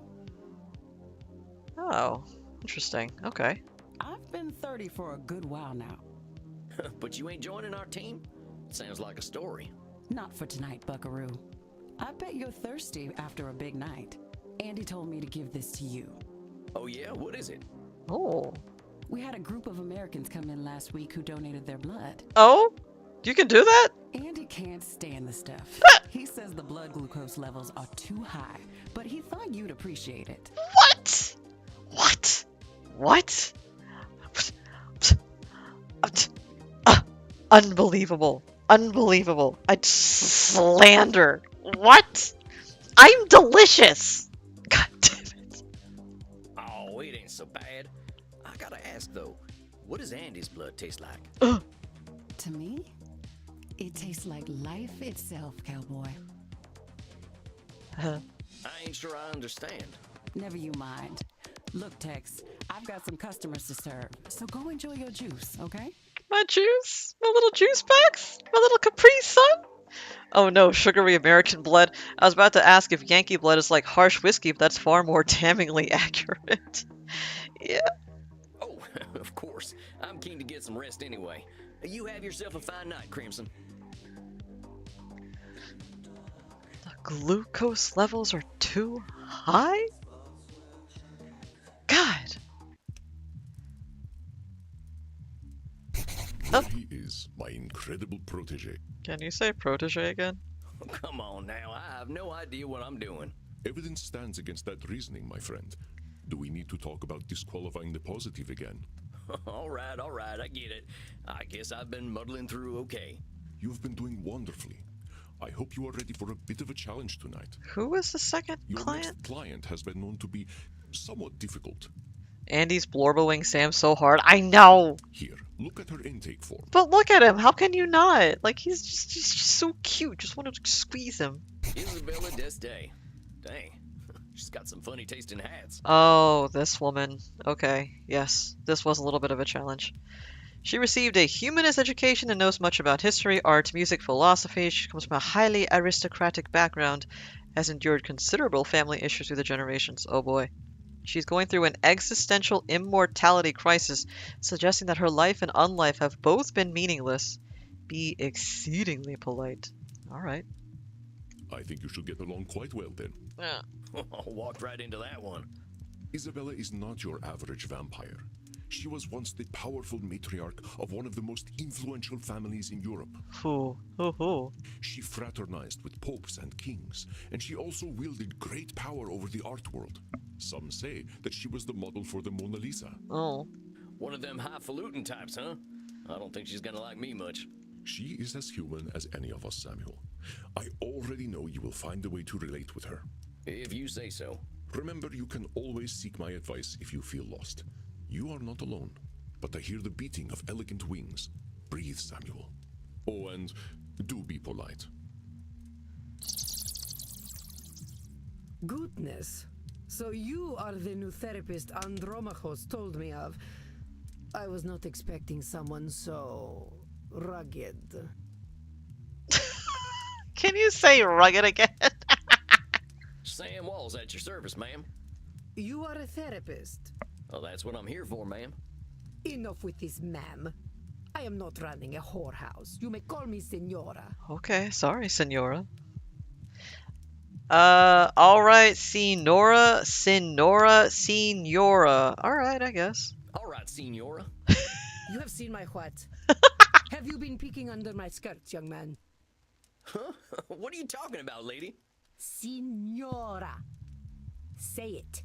Oh, interesting. Okay. I've been 30 for a good while now. But you ain't joining our team? Sounds like a story. Not for tonight, buckaroo. I bet you're thirsty after a big night. Andy told me to give this to you. Oh yeah? What is it? Oh. We had a group of Americans come in last week who donated their blood. Oh? You can do that? Andy can't stand the stuff. He says the blood glucose levels are too high, but he thought you'd appreciate it. What? What? What? Unbelievable. Unbelievable. I'd slander. What? I'm delicious. God damn it. Oh, it ain't so bad. I gotta ask though, what does Andy's blood taste like? To me, it tastes like life itself, cowboy. I ain't sure I understand. Never you mind. Look, Tex, I've got some customers to serve, so go enjoy your juice, okay? My juice? My little juice packs? My little Capri Sun? Oh no, sugary American blood. I was about to ask if Yankee blood is like harsh whiskey, but that's far more damningly accurate. Yeah. Oh, of course. I'm keen to get some rest anyway. You have yourself a fine night, Crimson. The glucose levels are too high? God. Here he is, my incredible protege. Can you say protege again? Oh, come on now, I have no idea what I'm doing. Evidence stands against that reasoning, my friend. Do we need to talk about disqualifying the positive again? All right, I get it. I guess I've been muddling through okay. You've been doing wonderfully. I hope you are ready for a bit of a challenge tonight. Who was the second Your client? next client has been known to be somewhat difficult. Andy's blorboing Sam so hard. I know! Here, look at her intake form. But look at him! How can you not? Like, he's just so cute. Just want to squeeze him. Isabella Deste. Dang, she's got some funny taste in hats. Oh, this woman. Okay, yes. This was a little bit of a challenge. She received a humanist education and knows much about history, art, music, philosophy. She comes from a highly aristocratic background, has endured considerable family issues through the generations. Oh boy. She's going through an existential immortality crisis, suggesting that her life and unlife have both been meaningless. Be exceedingly polite. Alright. I think you should get along quite well then. Yeah. Walked right into that one. Isabella is not your average vampire. She was once the powerful matriarch of one of the most influential families in Europe. Who? She fraternized with popes and kings, and she also wielded great power over the art world. Some say that she was the model for the Mona Lisa. Oh. One of them highfalutin types, huh? I don't think she's gonna like me much. She is as human as any of us, Samuel. I already know you will find a way to relate with her. If you say so. Remember, you can always seek my advice if you feel lost. You are not alone, but I hear the beating of elegant wings. Breathe, Samuel. Oh, and do be polite. Goodness. So you are the new therapist Andromachos told me of. I was not expecting someone so rugged. Can you say rugged again? Sam Walls at your service, ma'am. You are a therapist. Well, that's what I'm here for, ma'am. Enough with this, ma'am. I am not running a whorehouse. You may call me Senora. Okay, sorry, Senora. Alright, Senora. Alright, I guess. All right, Senora. You have seen my what? Have you been peeking under my skirts, young man? Huh? What are you talking about, lady? Senora. Say it.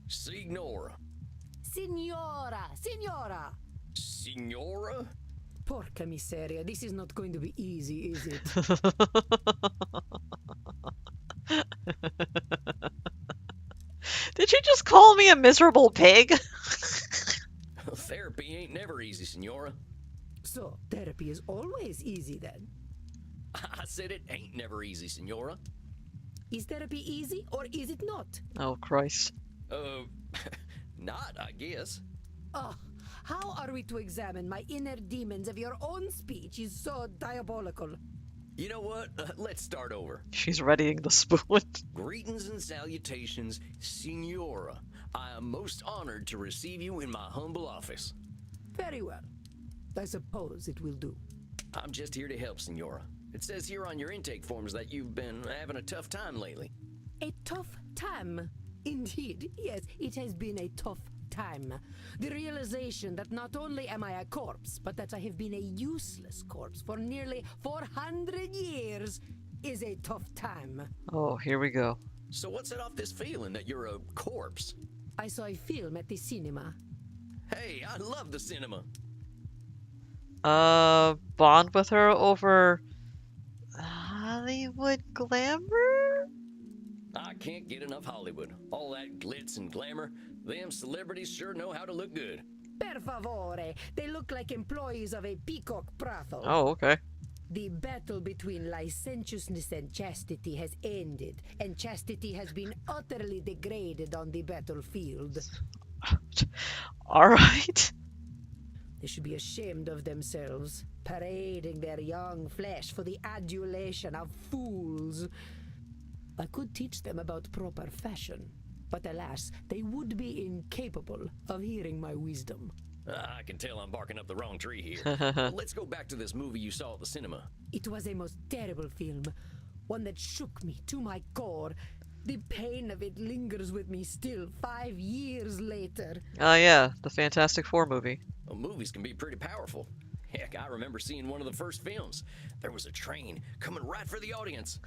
Signora. Senora. Senora. Signora? Porca miseria. This is not going to be easy, is it? Did you just call me a miserable pig? Therapy ain't never easy, Senora. So, therapy is always easy then. I said it ain't never easy, Senora. Is therapy easy or is it not? Oh, Christ. Not, I guess. Oh, how are we to examine my inner demons if your own speech is so diabolical? You know what? Let's start over. She's readying the spoon. Greetings and salutations, Senora. I am most honored to receive you in my humble office. Very well. I suppose it will do. I'm just here to help, Senora. It says here on your intake forms that you've been having a tough time lately. A tough time. Indeed, yes, it has been a tough time. The realization that not only am I a corpse, but that I have been a useless corpse for nearly 400 years is a tough time. Oh, here we go. So what's set off this feeling that you're a corpse? I saw a film at the cinema. Hey, I love the cinema. Bond with her over Hollywood glamour? I can't get enough Hollywood. All that glitz and glamour. Them celebrities sure know how to look good. Per favore, they look like employees of a peacock brothel. Oh, okay. The battle between licentiousness and chastity has ended, and chastity has been utterly degraded on the battlefield. Alright. They should be ashamed of themselves, parading their young flesh for the adulation of fools. I could teach them about proper fashion, but alas, they would be incapable of hearing my wisdom. I can tell I'm barking up the wrong tree here. Let's go back to this movie you saw at the cinema. It was a most terrible film, one that shook me to my core. The pain of it lingers with me still 5 years later. Oh, yeah, the Fantastic Four movie. Well, movies can be pretty powerful. Heck, I remember seeing one of the first films. There was a train coming right for the audience.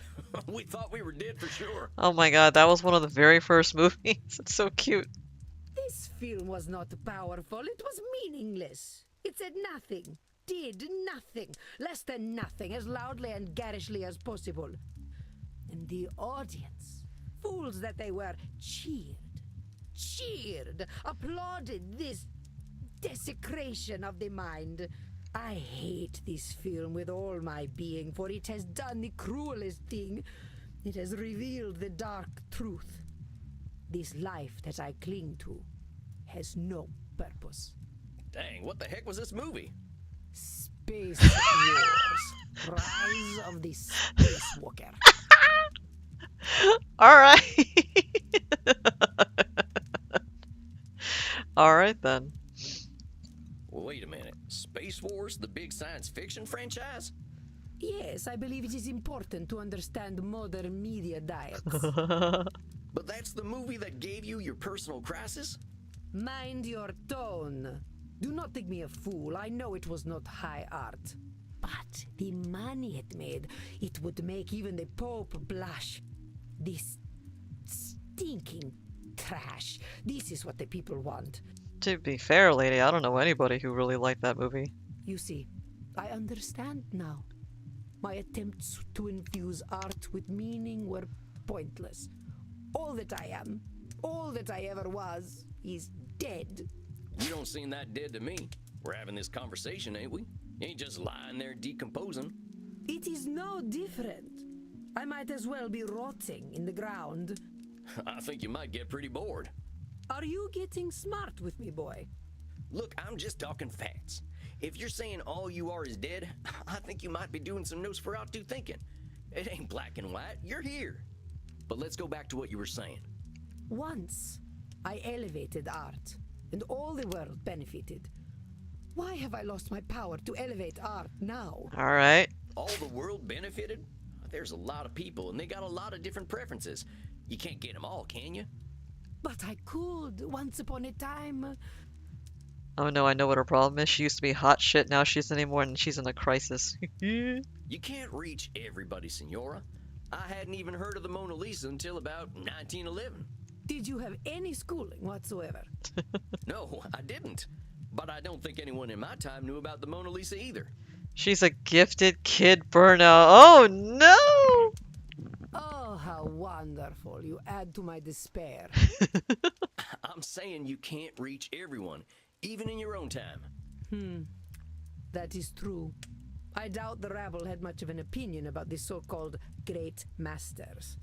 We thought we were dead for sure. Oh my god, that was one of the very first movies. It's so cute. This film was not powerful, it was meaningless. It said nothing, did nothing, less than nothing, as loudly and garishly as possible. And the audience, fools that they were, cheered, applauded this desecration of the mind. I hate this film with all my being, for it has done the cruelest thing. It has revealed the dark truth. This life that I cling to has no purpose. Dang, what the heck was this movie? Space Wars. Rise of the Space Walker. Alright. Alright then. Wait a minute. Space Wars, the big science fiction franchise? Yes, I believe it is important to understand modern media diets. But that's the movie that gave you your personal crisis? Mind your tone. Do not think me a fool. I know it was not high art. But the money it made, it would make even the Pope blush. This stinking trash. This is what the people want. To be fair, lady, I don't know anybody who really liked that movie. You see, I understand now. My attempts to infuse art with meaning were pointless. All that I am, all that I ever was, is dead. You don't seem that dead to me. We're having this conversation, ain't we? You ain't just lying there decomposing. It is no different. I might as well be rotting in the ground. I think you might get pretty bored. Are you getting smart with me, boy? Look, I'm just talking facts. If you're saying all you are is dead, I think you might be doing some Nosferatu thinking. It ain't black and white. You're here. But let's go back to what you were saying. Once, I elevated art, and all the world benefited. Why have I lost my power to elevate art now? Alright. All the world benefited? There's a lot of people, and they got a lot of different preferences. You can't get them all, can you? But I could, once upon a time. Oh no, I know what her problem is. She used to be hot shit, now she isn't anymore, and she's in a crisis. You can't reach everybody, Senora. I hadn't even heard of the Mona Lisa until about 1911. Did you have any schooling whatsoever? No, I didn't. But I don't think anyone in my time knew about the Mona Lisa either. She's a gifted kid burnout. Oh no! Oh, how wonderful. You add to my despair. I'm saying you can't reach everyone, even in your own time. That is true. I doubt the rabble had much of an opinion about the so-called great masters.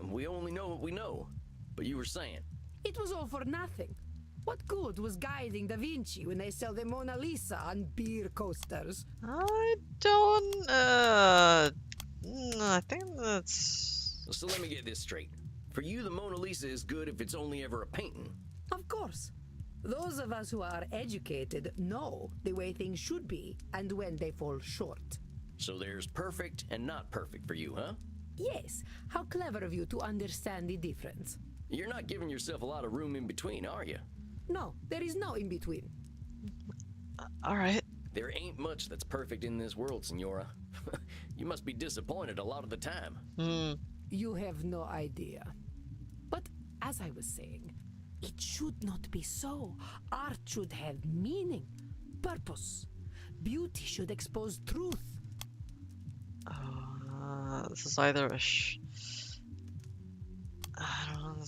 We only know what we know. But you were saying. It was all for nothing. What good was guiding Da Vinci when they sell the Mona Lisa on beer coasters? I don't, I think that's... So let me get this straight. For you, the Mona Lisa is good if it's only ever a painting. Of course. Those of us who are educated know the way things should be and when they fall short. So there's perfect and not perfect for you, huh? Yes. How clever of you to understand the difference. You're not giving yourself a lot of room in between, are you? No, there is no in between. Alright. There ain't much that's perfect in this world, Senora. You must be disappointed a lot of the time. You have no idea. But as I was saying, it should not be so. Art should have meaning, purpose. Beauty should expose truth. This is either a I don't know.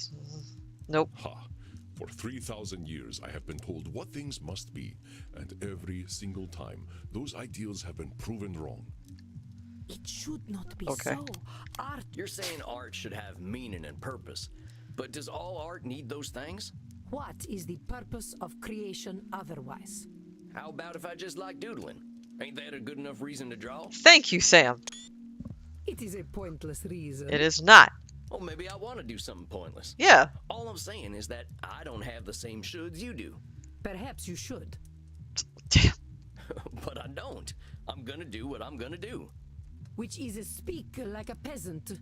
Nope. Ha! For 3,000 years, I have been told what things must be, and every single time, those ideals have been proven wrong. It should not be Okay. so. Art. You're saying art should have meaning and purpose. But does all art need those things? What is the purpose of creation otherwise? How about if I just like doodling? Ain't that a good enough reason to draw? Thank you, Sam. It is a pointless reason. It is not. Oh, maybe I want to do something pointless. Yeah. All I'm saying is that I don't have the same shoulds you do. Perhaps you should. Damn. But I don't. I'm gonna do what I'm gonna do. Which is speak like a peasant.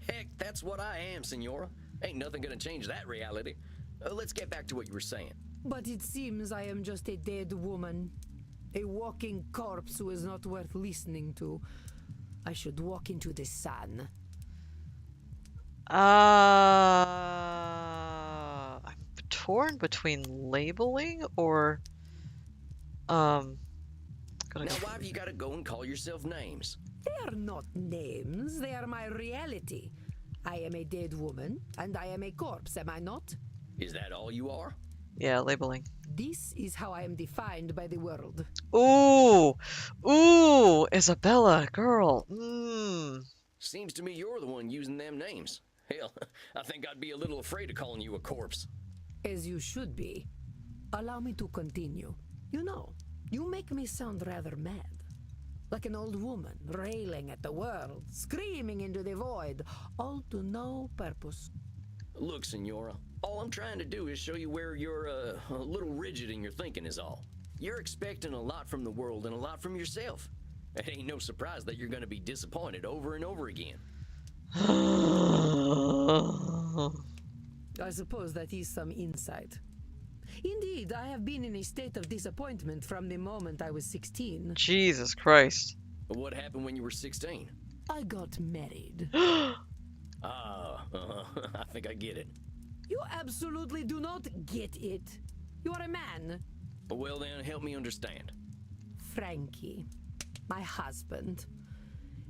Heck, that's what I am, Senora. Ain't nothing gonna change that reality. Let's get back to what you were saying. But it seems I am just a dead woman. A walking corpse who is not worth listening to. I should walk into the sun. I'm torn between labeling or gonna Now, go why have you gotta go and call yourself names? They are not names, they are my reality. I am a dead woman, and I am a corpse, am I not? Is that all you are? Yeah, labeling. This is how I am defined by the world. Ooh, ooh, Isabella, girl. Seems to me you're the one using them names. Hell, I think I'd be a little afraid of calling you a corpse. As you should be. Allow me to continue. You know, you make me sound rather mad. Like an old woman, railing at the world, screaming into the void, all to no purpose. Look, Senora, all I'm trying to do is show you where you're a little rigid in your thinking is all. You're expecting a lot from the world and a lot from yourself. It ain't no surprise that you're gonna be disappointed over and over again. I suppose that is some insight. Indeed, I have been in a state of disappointment from the moment I was 16. Jesus Christ. What happened when you were 16? I got married. I think I get it. You absolutely do not get it. You are a man. Well then, help me understand. Frankie, my husband.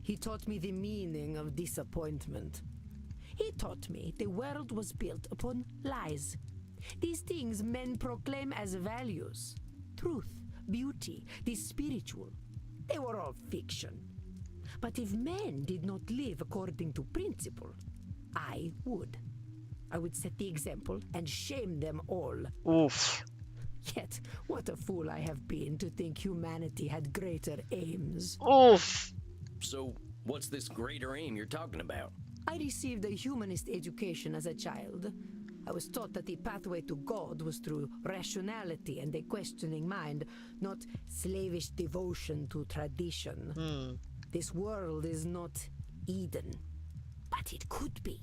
He taught me the meaning of disappointment. He taught me the world was built upon lies. These things men proclaim as values. Truth, beauty, the spiritual. They were all fiction. But if men did not live according to principle, I would. I would set the example and shame them all. Oof. Yet, what a fool I have been to think humanity had greater aims. Oof. So, what's this greater aim you're talking about? I received a humanist education as a child. I was taught that the pathway to God was through rationality and a questioning mind, not slavish devotion to tradition. This world is not Eden, but it could be.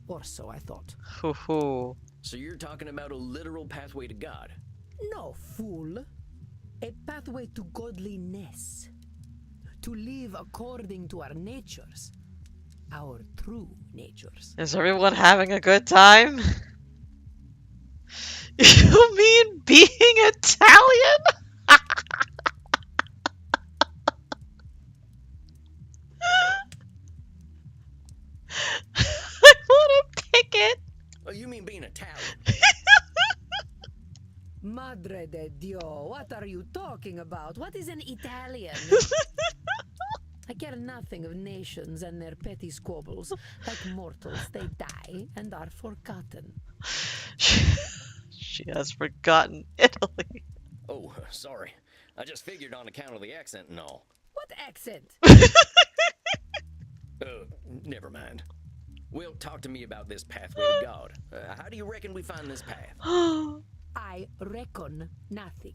Or so I thought. Hoo hoo. So you're talking about a literal pathway to God? No, fool. A pathway to godliness. To live according to our natures. Our true natures. Is everyone having a good time? You mean being Italian? I want to pick it. Oh, you mean being Italian? Madre de Dio, what are you talking about? What is an Italian? I care nothing of nations and their petty squabbles. Like mortals, they die and are forgotten. She has forgotten Italy. Oh, sorry. I just figured on account of the accent and all. What accent? Never mind. Well, talk to me about this pathway to God. How do you reckon we find this path? I reckon nothing.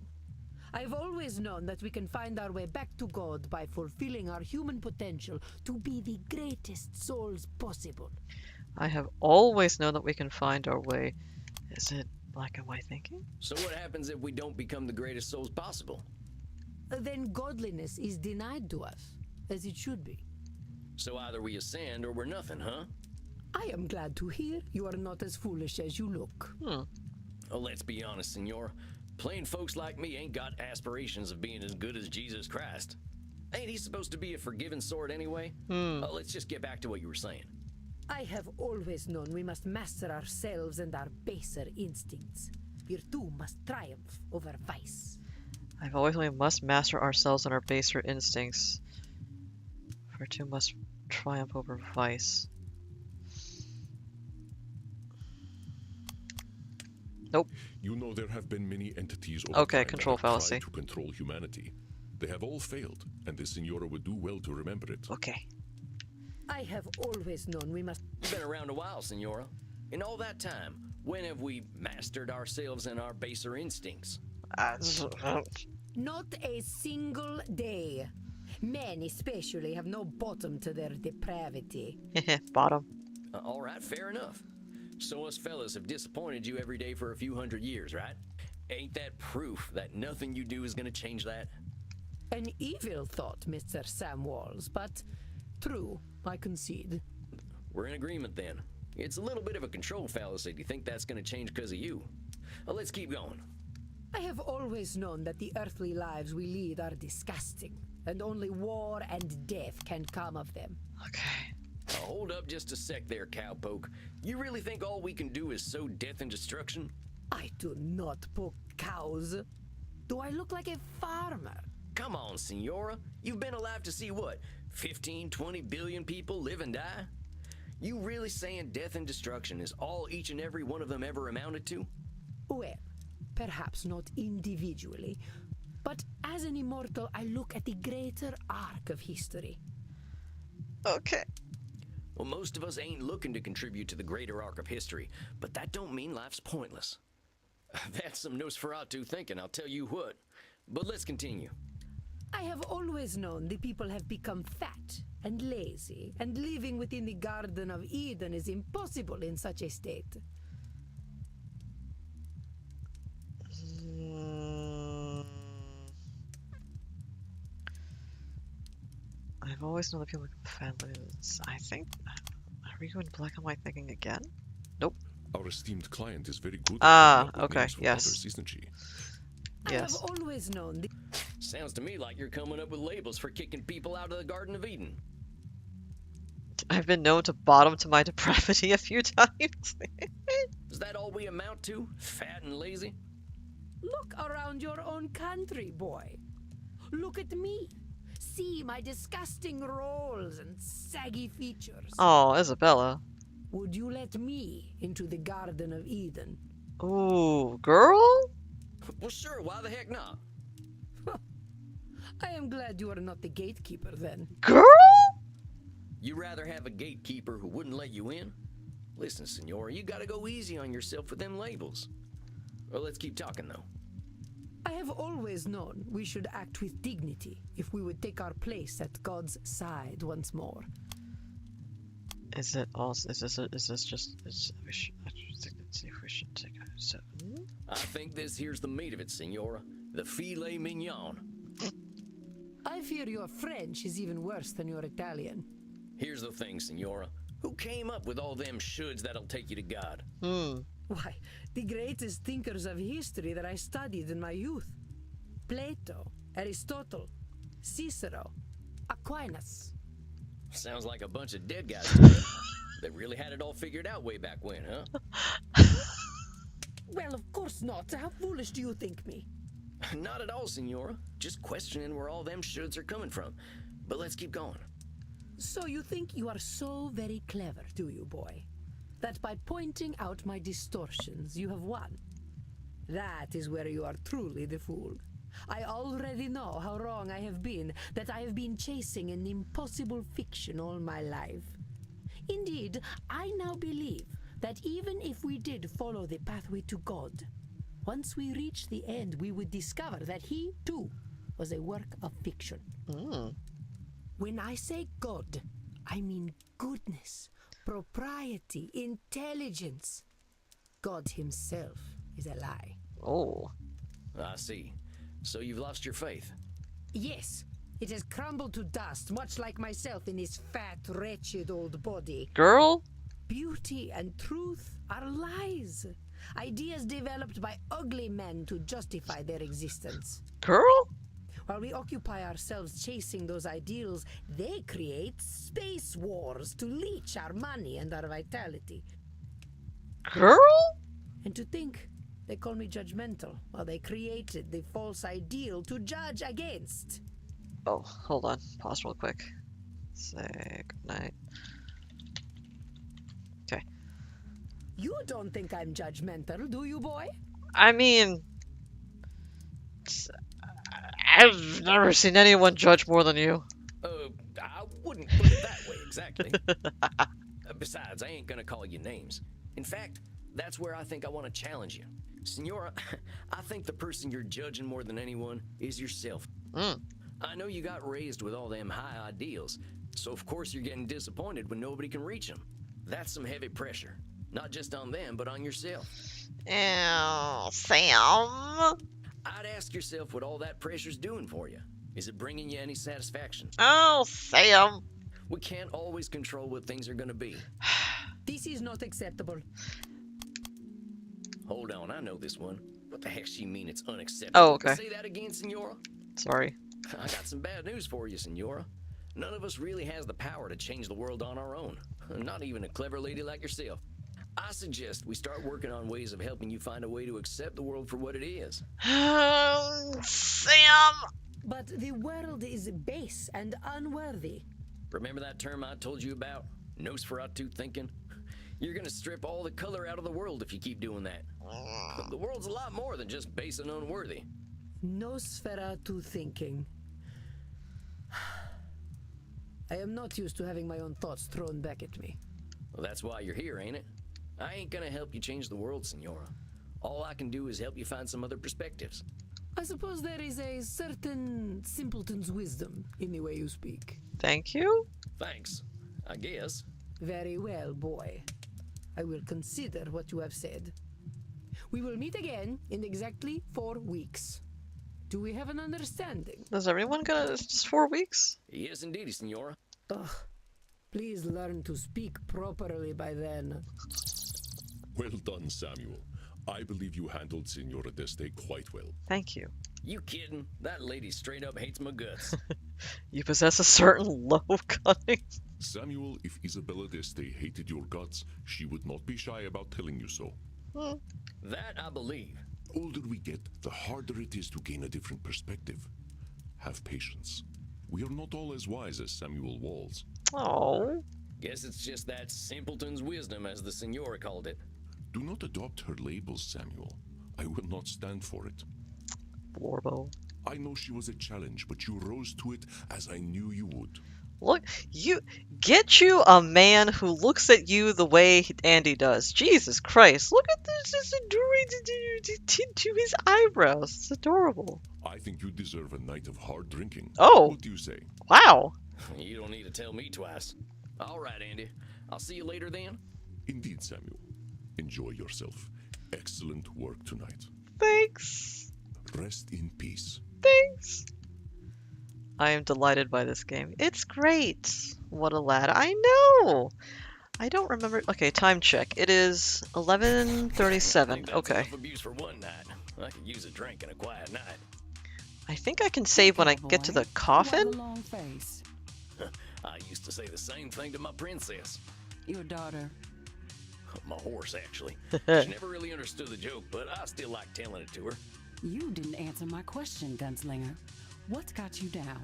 I've always known that we can find our way back to God by fulfilling our human potential to be the greatest souls possible. I have always known that we can find our way. Is it black and white thinking? So what happens if we don't become the greatest souls possible? Then godliness is denied to us, as it should be. So either we ascend or we're nothing, huh? I am glad to hear you are not as foolish as you look. Well, let's be honest, senor. Plain folks like me ain't got aspirations of being as good as Jesus Christ. Ain't he supposed to be a forgiving sort anyway? Let's just get back to what you were saying. I have always known we must master ourselves and our baser instincts. Virtue must triumph over vice. I've always known we must master ourselves and our baser instincts. Virtue must triumph over vice. Nope. You know there have been many entities over Okay, time control that have fallacy. tried to control humanity. They have all failed, and the Signora would do well to remember it. Okay. I have always known we must... You've been around a while, senora. In all that time, when have we mastered ourselves and our baser instincts? Not a single day. Men especially have no bottom to their depravity. Bottom. All right, fair enough. So us fellas have disappointed you every day for a few hundred years, right? Ain't that proof that nothing you do is gonna change that? An evil thought, Mr. Sam Walls, but true, I concede. We're in agreement then. It's a little bit of a control fallacy to think that's gonna change because of you. Let's keep going. I have always known that the earthly lives we lead are disgusting, and only war and death can come of them. Okay. Hold up just a sec there, cowpoke. You really think all we can do is sow death and destruction? I do not poke cows. Do I look like a farmer? Come on, senora. You've been alive to see what? 15, 20 billion people live and die? You really saying death and destruction is all each and every one of them ever amounted to? Well, perhaps not individually, but as an immortal, I look at the greater arc of history. Okay. Well, most of us ain't looking to contribute to the greater arc of history, but that don't mean life's pointless. That's some Nosferatu thinking, I'll tell you what. But let's continue. I have always known the people have become fat and lazy, and living within the Garden of Eden is impossible in such a state. I've always known that people can families. I think. Are we going black and white thinking again? Nope. Our esteemed client is very good at Ah, coming up with okay, names for yes. others, isn't she? I have Yes. always known the Sounds to me like you're coming up with labels for kicking people out of the Garden of Eden. I've been known to bottom to my depravity a few times. Is that all we amount to? Fat and lazy? Look around your own country, boy. Look at me. See my disgusting rolls and saggy features. Oh, Isabella. Would you let me into the Garden of Eden? Ooh, girl? Well, sure, why the heck not? I am glad you are not the gatekeeper then. Girl? You rather have a gatekeeper who wouldn't let you in? Listen, Senora, you gotta go easy on yourself with them labels. Well, let's keep talking, though. I have always known we should act with dignity if we would take our place at God's side once more. Is it also? Is this just? We should. I think let's see if we should take a step. I think this here's the meat of it, Senora. The filet mignon. I fear your French is even worse than your Italian. Here's the thing, Senora. Who came up with all them shoulds that'll take you to God? Why, the greatest thinkers of history that I studied in my youth. Plato, Aristotle, Cicero, Aquinas. Sounds like a bunch of dead guys to me. They really had it all figured out way back when, huh? Well, of course not. How foolish do you think me? Not at all, Senora. Just questioning where all them shoulds are coming from. But let's keep going. So you think you are so very clever, do you, boy? That by pointing out my distortions, you have won? That is where you are truly the fool. I already know how wrong I have been, that I have been chasing an impossible fiction all my life. Indeed, I now believe that even if we did follow the pathway to God, once we reached the end, we would discover that he, too, was a work of fiction. When I say God, I mean goodness, propriety, intelligence. God himself is a lie. Oh. I see. So you've lost your faith. Yes, it has crumbled to dust, much like myself in this fat, wretched old body. Girl? Beauty and truth are lies. Ideas developed by ugly men to justify their existence. Girl? While we occupy ourselves chasing those ideals, they create space wars to leech our money and our vitality. Girl? And to think they call me judgmental while they created the false ideal to judge against. Oh, hold on. Pause real quick. Say goodnight. Okay. You don't think I'm judgmental, do you, boy? I mean, I've never seen anyone judge more than you. I wouldn't put it that way exactly. Besides, I ain't gonna call you names. In fact, that's where I think I want to challenge you. Senora, I think the person you're judging more than anyone is yourself. I know you got raised with all them high ideals, so of course you're getting disappointed when nobody can reach them. That's some heavy pressure. Not just on them, but on yourself. Ew, Sam. I'd ask yourself what all that pressure's doing for you. Is it bringing you any satisfaction? Oh, Sam. We can't always control what things are gonna be. This is not acceptable. Hold on, I know this one. What the heck she mean it's unacceptable? Oh, okay. Say that again, Senora? Sorry. I got some bad news for you, Senora. None of us really has the power to change the world on our own. Not even a clever lady like yourself. I suggest we start working on ways of helping you find a way to accept the world for what it is. Sam. But the world is base and unworthy. Remember that term I told you about? Nosferatu thinking? You're gonna strip all the color out of the world if you keep doing that. The world's a lot more than just base and unworthy. Nosferatu thinking. I am not used to having my own thoughts thrown back at me. Well, that's why you're here, ain't it? I ain't gonna help you change the world, Senora. All I can do is help you find some other perspectives. I suppose there is a certain simpleton's wisdom in the way you speak. Thank you. Thanks, I guess. Very well, boy. I will consider what you have said. We will meet again in exactly 4 weeks. Do we have an understanding? Is everyone gonna? It's just 4 weeks? Yes, indeedy, Senora. Ugh. Please learn to speak properly by then. Well done, Samuel. I believe you handled Senora Deste quite well. Thank you. You kidding? That lady straight up hates my guts. You possess a certain low cunning. Samuel, if Isabella Deste hated your guts, she would not be shy about telling you so. That I believe. The older we get, the harder it is to gain a different perspective. Have patience. We are not all as wise as Samuel Walls. Oh. Guess it's just that simpleton's wisdom, as the Senora called it. Do not adopt her labels, Samuel. I will not stand for it. Blorbo. I know she was a challenge, but you rose to it as I knew you would. Look, get you a man who looks at you the way Andy does. Jesus Christ, look at this, just to his eyebrows. It's adorable. I think you deserve a night of hard drinking. Oh. What do you say? Wow. You don't need to tell me twice. All right, Andy. I'll see you later then. Indeed, Samuel. Enjoy yourself. Excellent work tonight. Thanks. Rest in peace. Thanks. I am delighted by this game. It's great. What a lad. I know. I don't remember. Okay, time check. It is 11:37. Okay. Enough abuse for one night. I could use a drink and a quiet night. I think I can save when I get to the coffin. Long face. I used to say the same thing to my princess. Your daughter. My horse, actually. She never really understood the joke, but I still like telling it to her. You didn't answer my question, Gunslinger. What's got you down?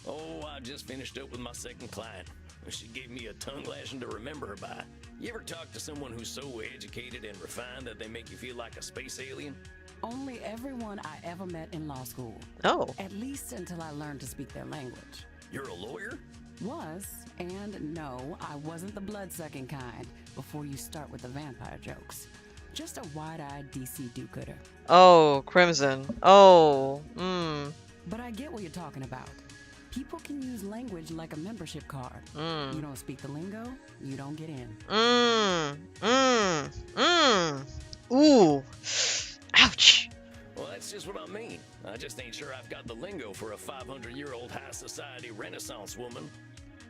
Oh, I just finished up with my second client. She gave me a tongue lashing to remember her by. You ever talk to someone who's so educated and refined that they make you feel like a space alien? Only everyone I ever met in law school. Oh. At least until I learned to speak their language. You're a lawyer? Was, and no, I wasn't the blood-sucking kind before you start with the vampire jokes. Just a wide-eyed DC do-gooder. Oh, Crimson. Oh. But I get what you're talking about. People can use language like a membership card. You don't speak the lingo, you don't get in. Ooh. Ouch. Well, that's just what I mean. I just ain't sure I've got the lingo for a 500-year-old high society Renaissance woman.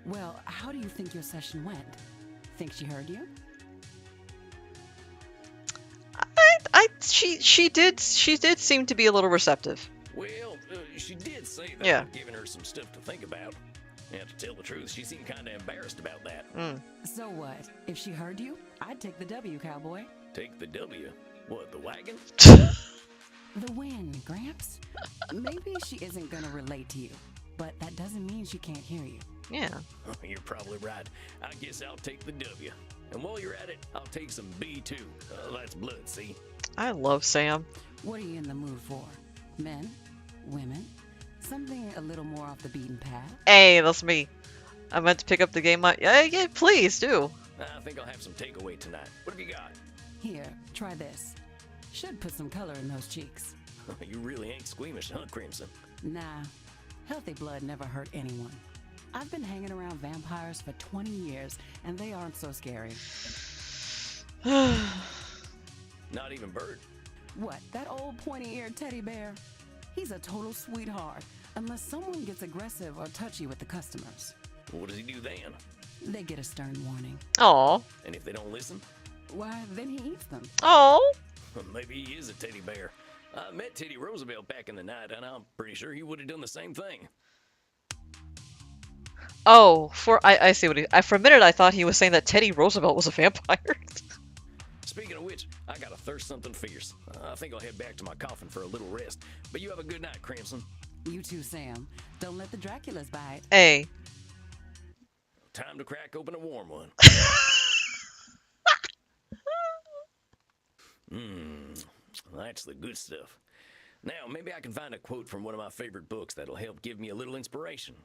Well, how do you think your session went? Think she heard you? She did seem to be a little receptive. Well, she did say that Yeah. I'd given her some stuff to think about. And to tell the truth, she seemed kind of embarrassed about that. So what? If she heard you, I'd take the W, cowboy. Take the W. What, the wagon? The win, Gramps. Maybe she isn't gonna relate to you, but that doesn't mean she can't hear you. Yeah. You're probably right. I guess I'll take the W. And while you're at it, I'll take some B2. That's blood, see? I love Sam. What are you in the mood for? Men? Women? Something a little more off the beaten path? Hey, that's me. I meant to pick up the game. Yeah, please do. I think I'll have some takeaway tonight. What have you got? Here, try this. Should put some color in those cheeks. You really ain't squeamish, huh, Crimson? Nah, healthy blood never hurt anyone. I've been hanging around vampires for 20 years, and they aren't so scary. Not even Bird. What, that old pointy-eared teddy bear? He's a total sweetheart, unless someone gets aggressive or touchy with the customers. What does he do then? They get a stern warning. Aw. And if they don't listen? Why, then he eats them. Oh. Maybe he is a teddy bear. I met Teddy Roosevelt back in the night, and I'm pretty sure he would have done the same thing. Oh, I see what for a minute I thought he was saying that Teddy Roosevelt was a vampire. Speaking of which, I gotta thirst something fierce. I think I'll head back to my coffin for a little rest. But you have a good night, Crimson. You too, Sam. Don't let the Draculas bite. Hey. Time to crack open a warm one. That's the good stuff. Now, maybe I can find a quote from one of my favorite books that'll help give me a little inspiration.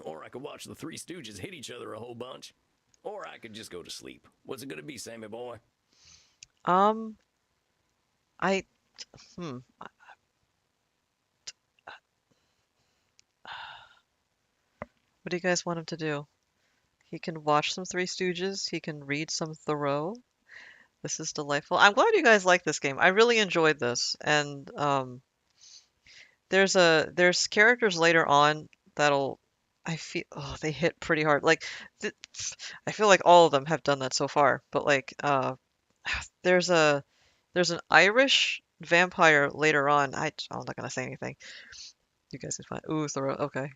Or I could watch the Three Stooges hit each other a whole bunch. Or I could just go to sleep. What's it gonna be, Sammy boy? What do you guys want him to do? He can watch some Three Stooges. He can read some Thoreau. This is delightful. I'm glad you guys like this game. I really enjoyed this. And there's characters later on that'll they hit pretty hard. Like I feel like all of them have done that so far. But like There's an Irish vampire later on. I'm not gonna say anything. You guys can find. Ooh, throw. Okay.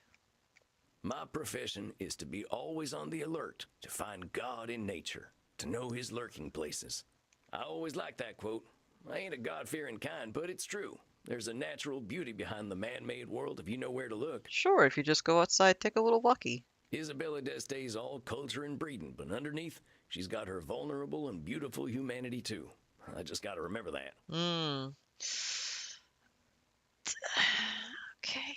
My profession is to be always on the alert, to find God in nature, to know his lurking places. I always like that quote. I ain't a God-fearing kind, but it's true. There's a natural beauty behind the man-made world if you know where to look. Sure, if you just go outside, take a little walkie. Isabella d'Este's all culture and breeding, but underneath, she's got her vulnerable and beautiful humanity too. I just gotta remember that. Hmm. Okay.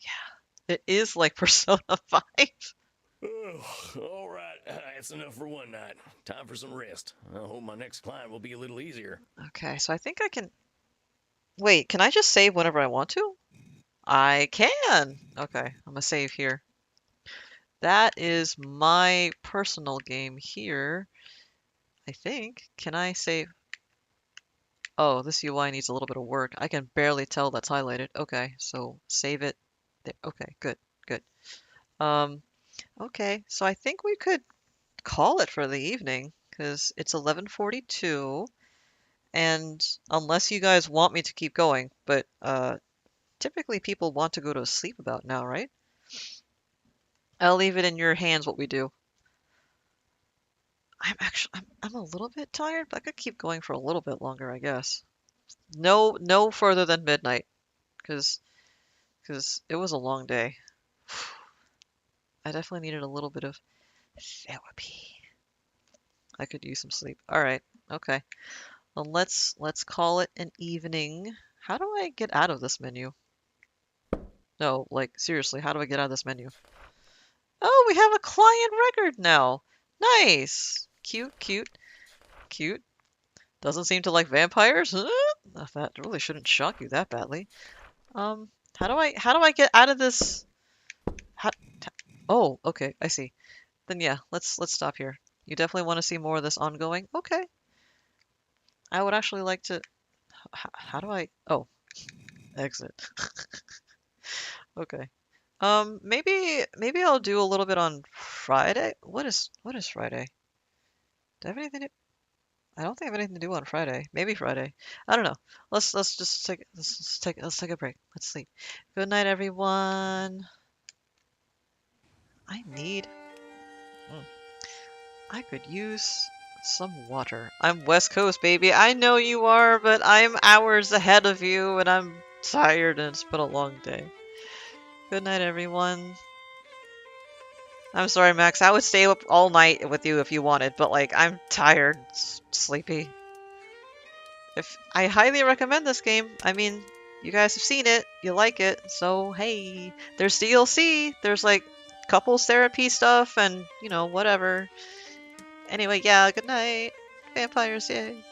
Yeah. It is like Persona 5. All right, that's enough for one night. Time for some rest. I hope my next client will be a little easier. Okay, so I think I can. Wait, can I just save whenever I want to? I can. Okay, I'm gonna save here. That is my personal game here. I think. Can I save? Oh, this UI needs a little bit of work. I can barely tell that's highlighted. Okay, so save it. There. Okay, good, good. Um, okay, so I think we could call it for the evening because it's 11:42, and unless you guys want me to keep going, but typically people want to go to sleep about now, right? I'll leave it in your hands what we do. I'm a little bit tired, but I could keep going for a little bit longer, I guess. No further than midnight, because it was a long day. I definitely needed a little bit of therapy. I could use some sleep. All right, okay. Well, let's call it an evening. How do I get out of this menu? No, like seriously, how do I get out of this menu? Oh, we have a client record now. Nice. Cute, cute, cute. Doesn't seem to like vampires. Huh? That really shouldn't shock you that badly. How do I get out of this? How, oh, okay, I see. Then yeah, let's stop here. You definitely want to see more of this ongoing? Okay. I would actually like to. How do I? Oh, exit. Okay. Maybe I'll do a little bit on Friday. What is Friday? Do I have anything to? I don't think I have anything to do on Friday. Maybe Friday. I don't know. Let's just take let's take a break. Let's sleep. Good night, everyone. I need. Mm, I could use some water. I'm West Coast, baby. I know you are, but I'm hours ahead of you, and I'm tired, and it's been a long day. Good night, everyone. I'm sorry, Max. I would stay up all night with you if you wanted, but like I'm tired, sleepy. If I highly recommend this game. I mean, you guys have seen it, you like it, so hey, there's DLC, there's like couples therapy stuff and, whatever. Anyway, yeah, good night. Vampires, yay.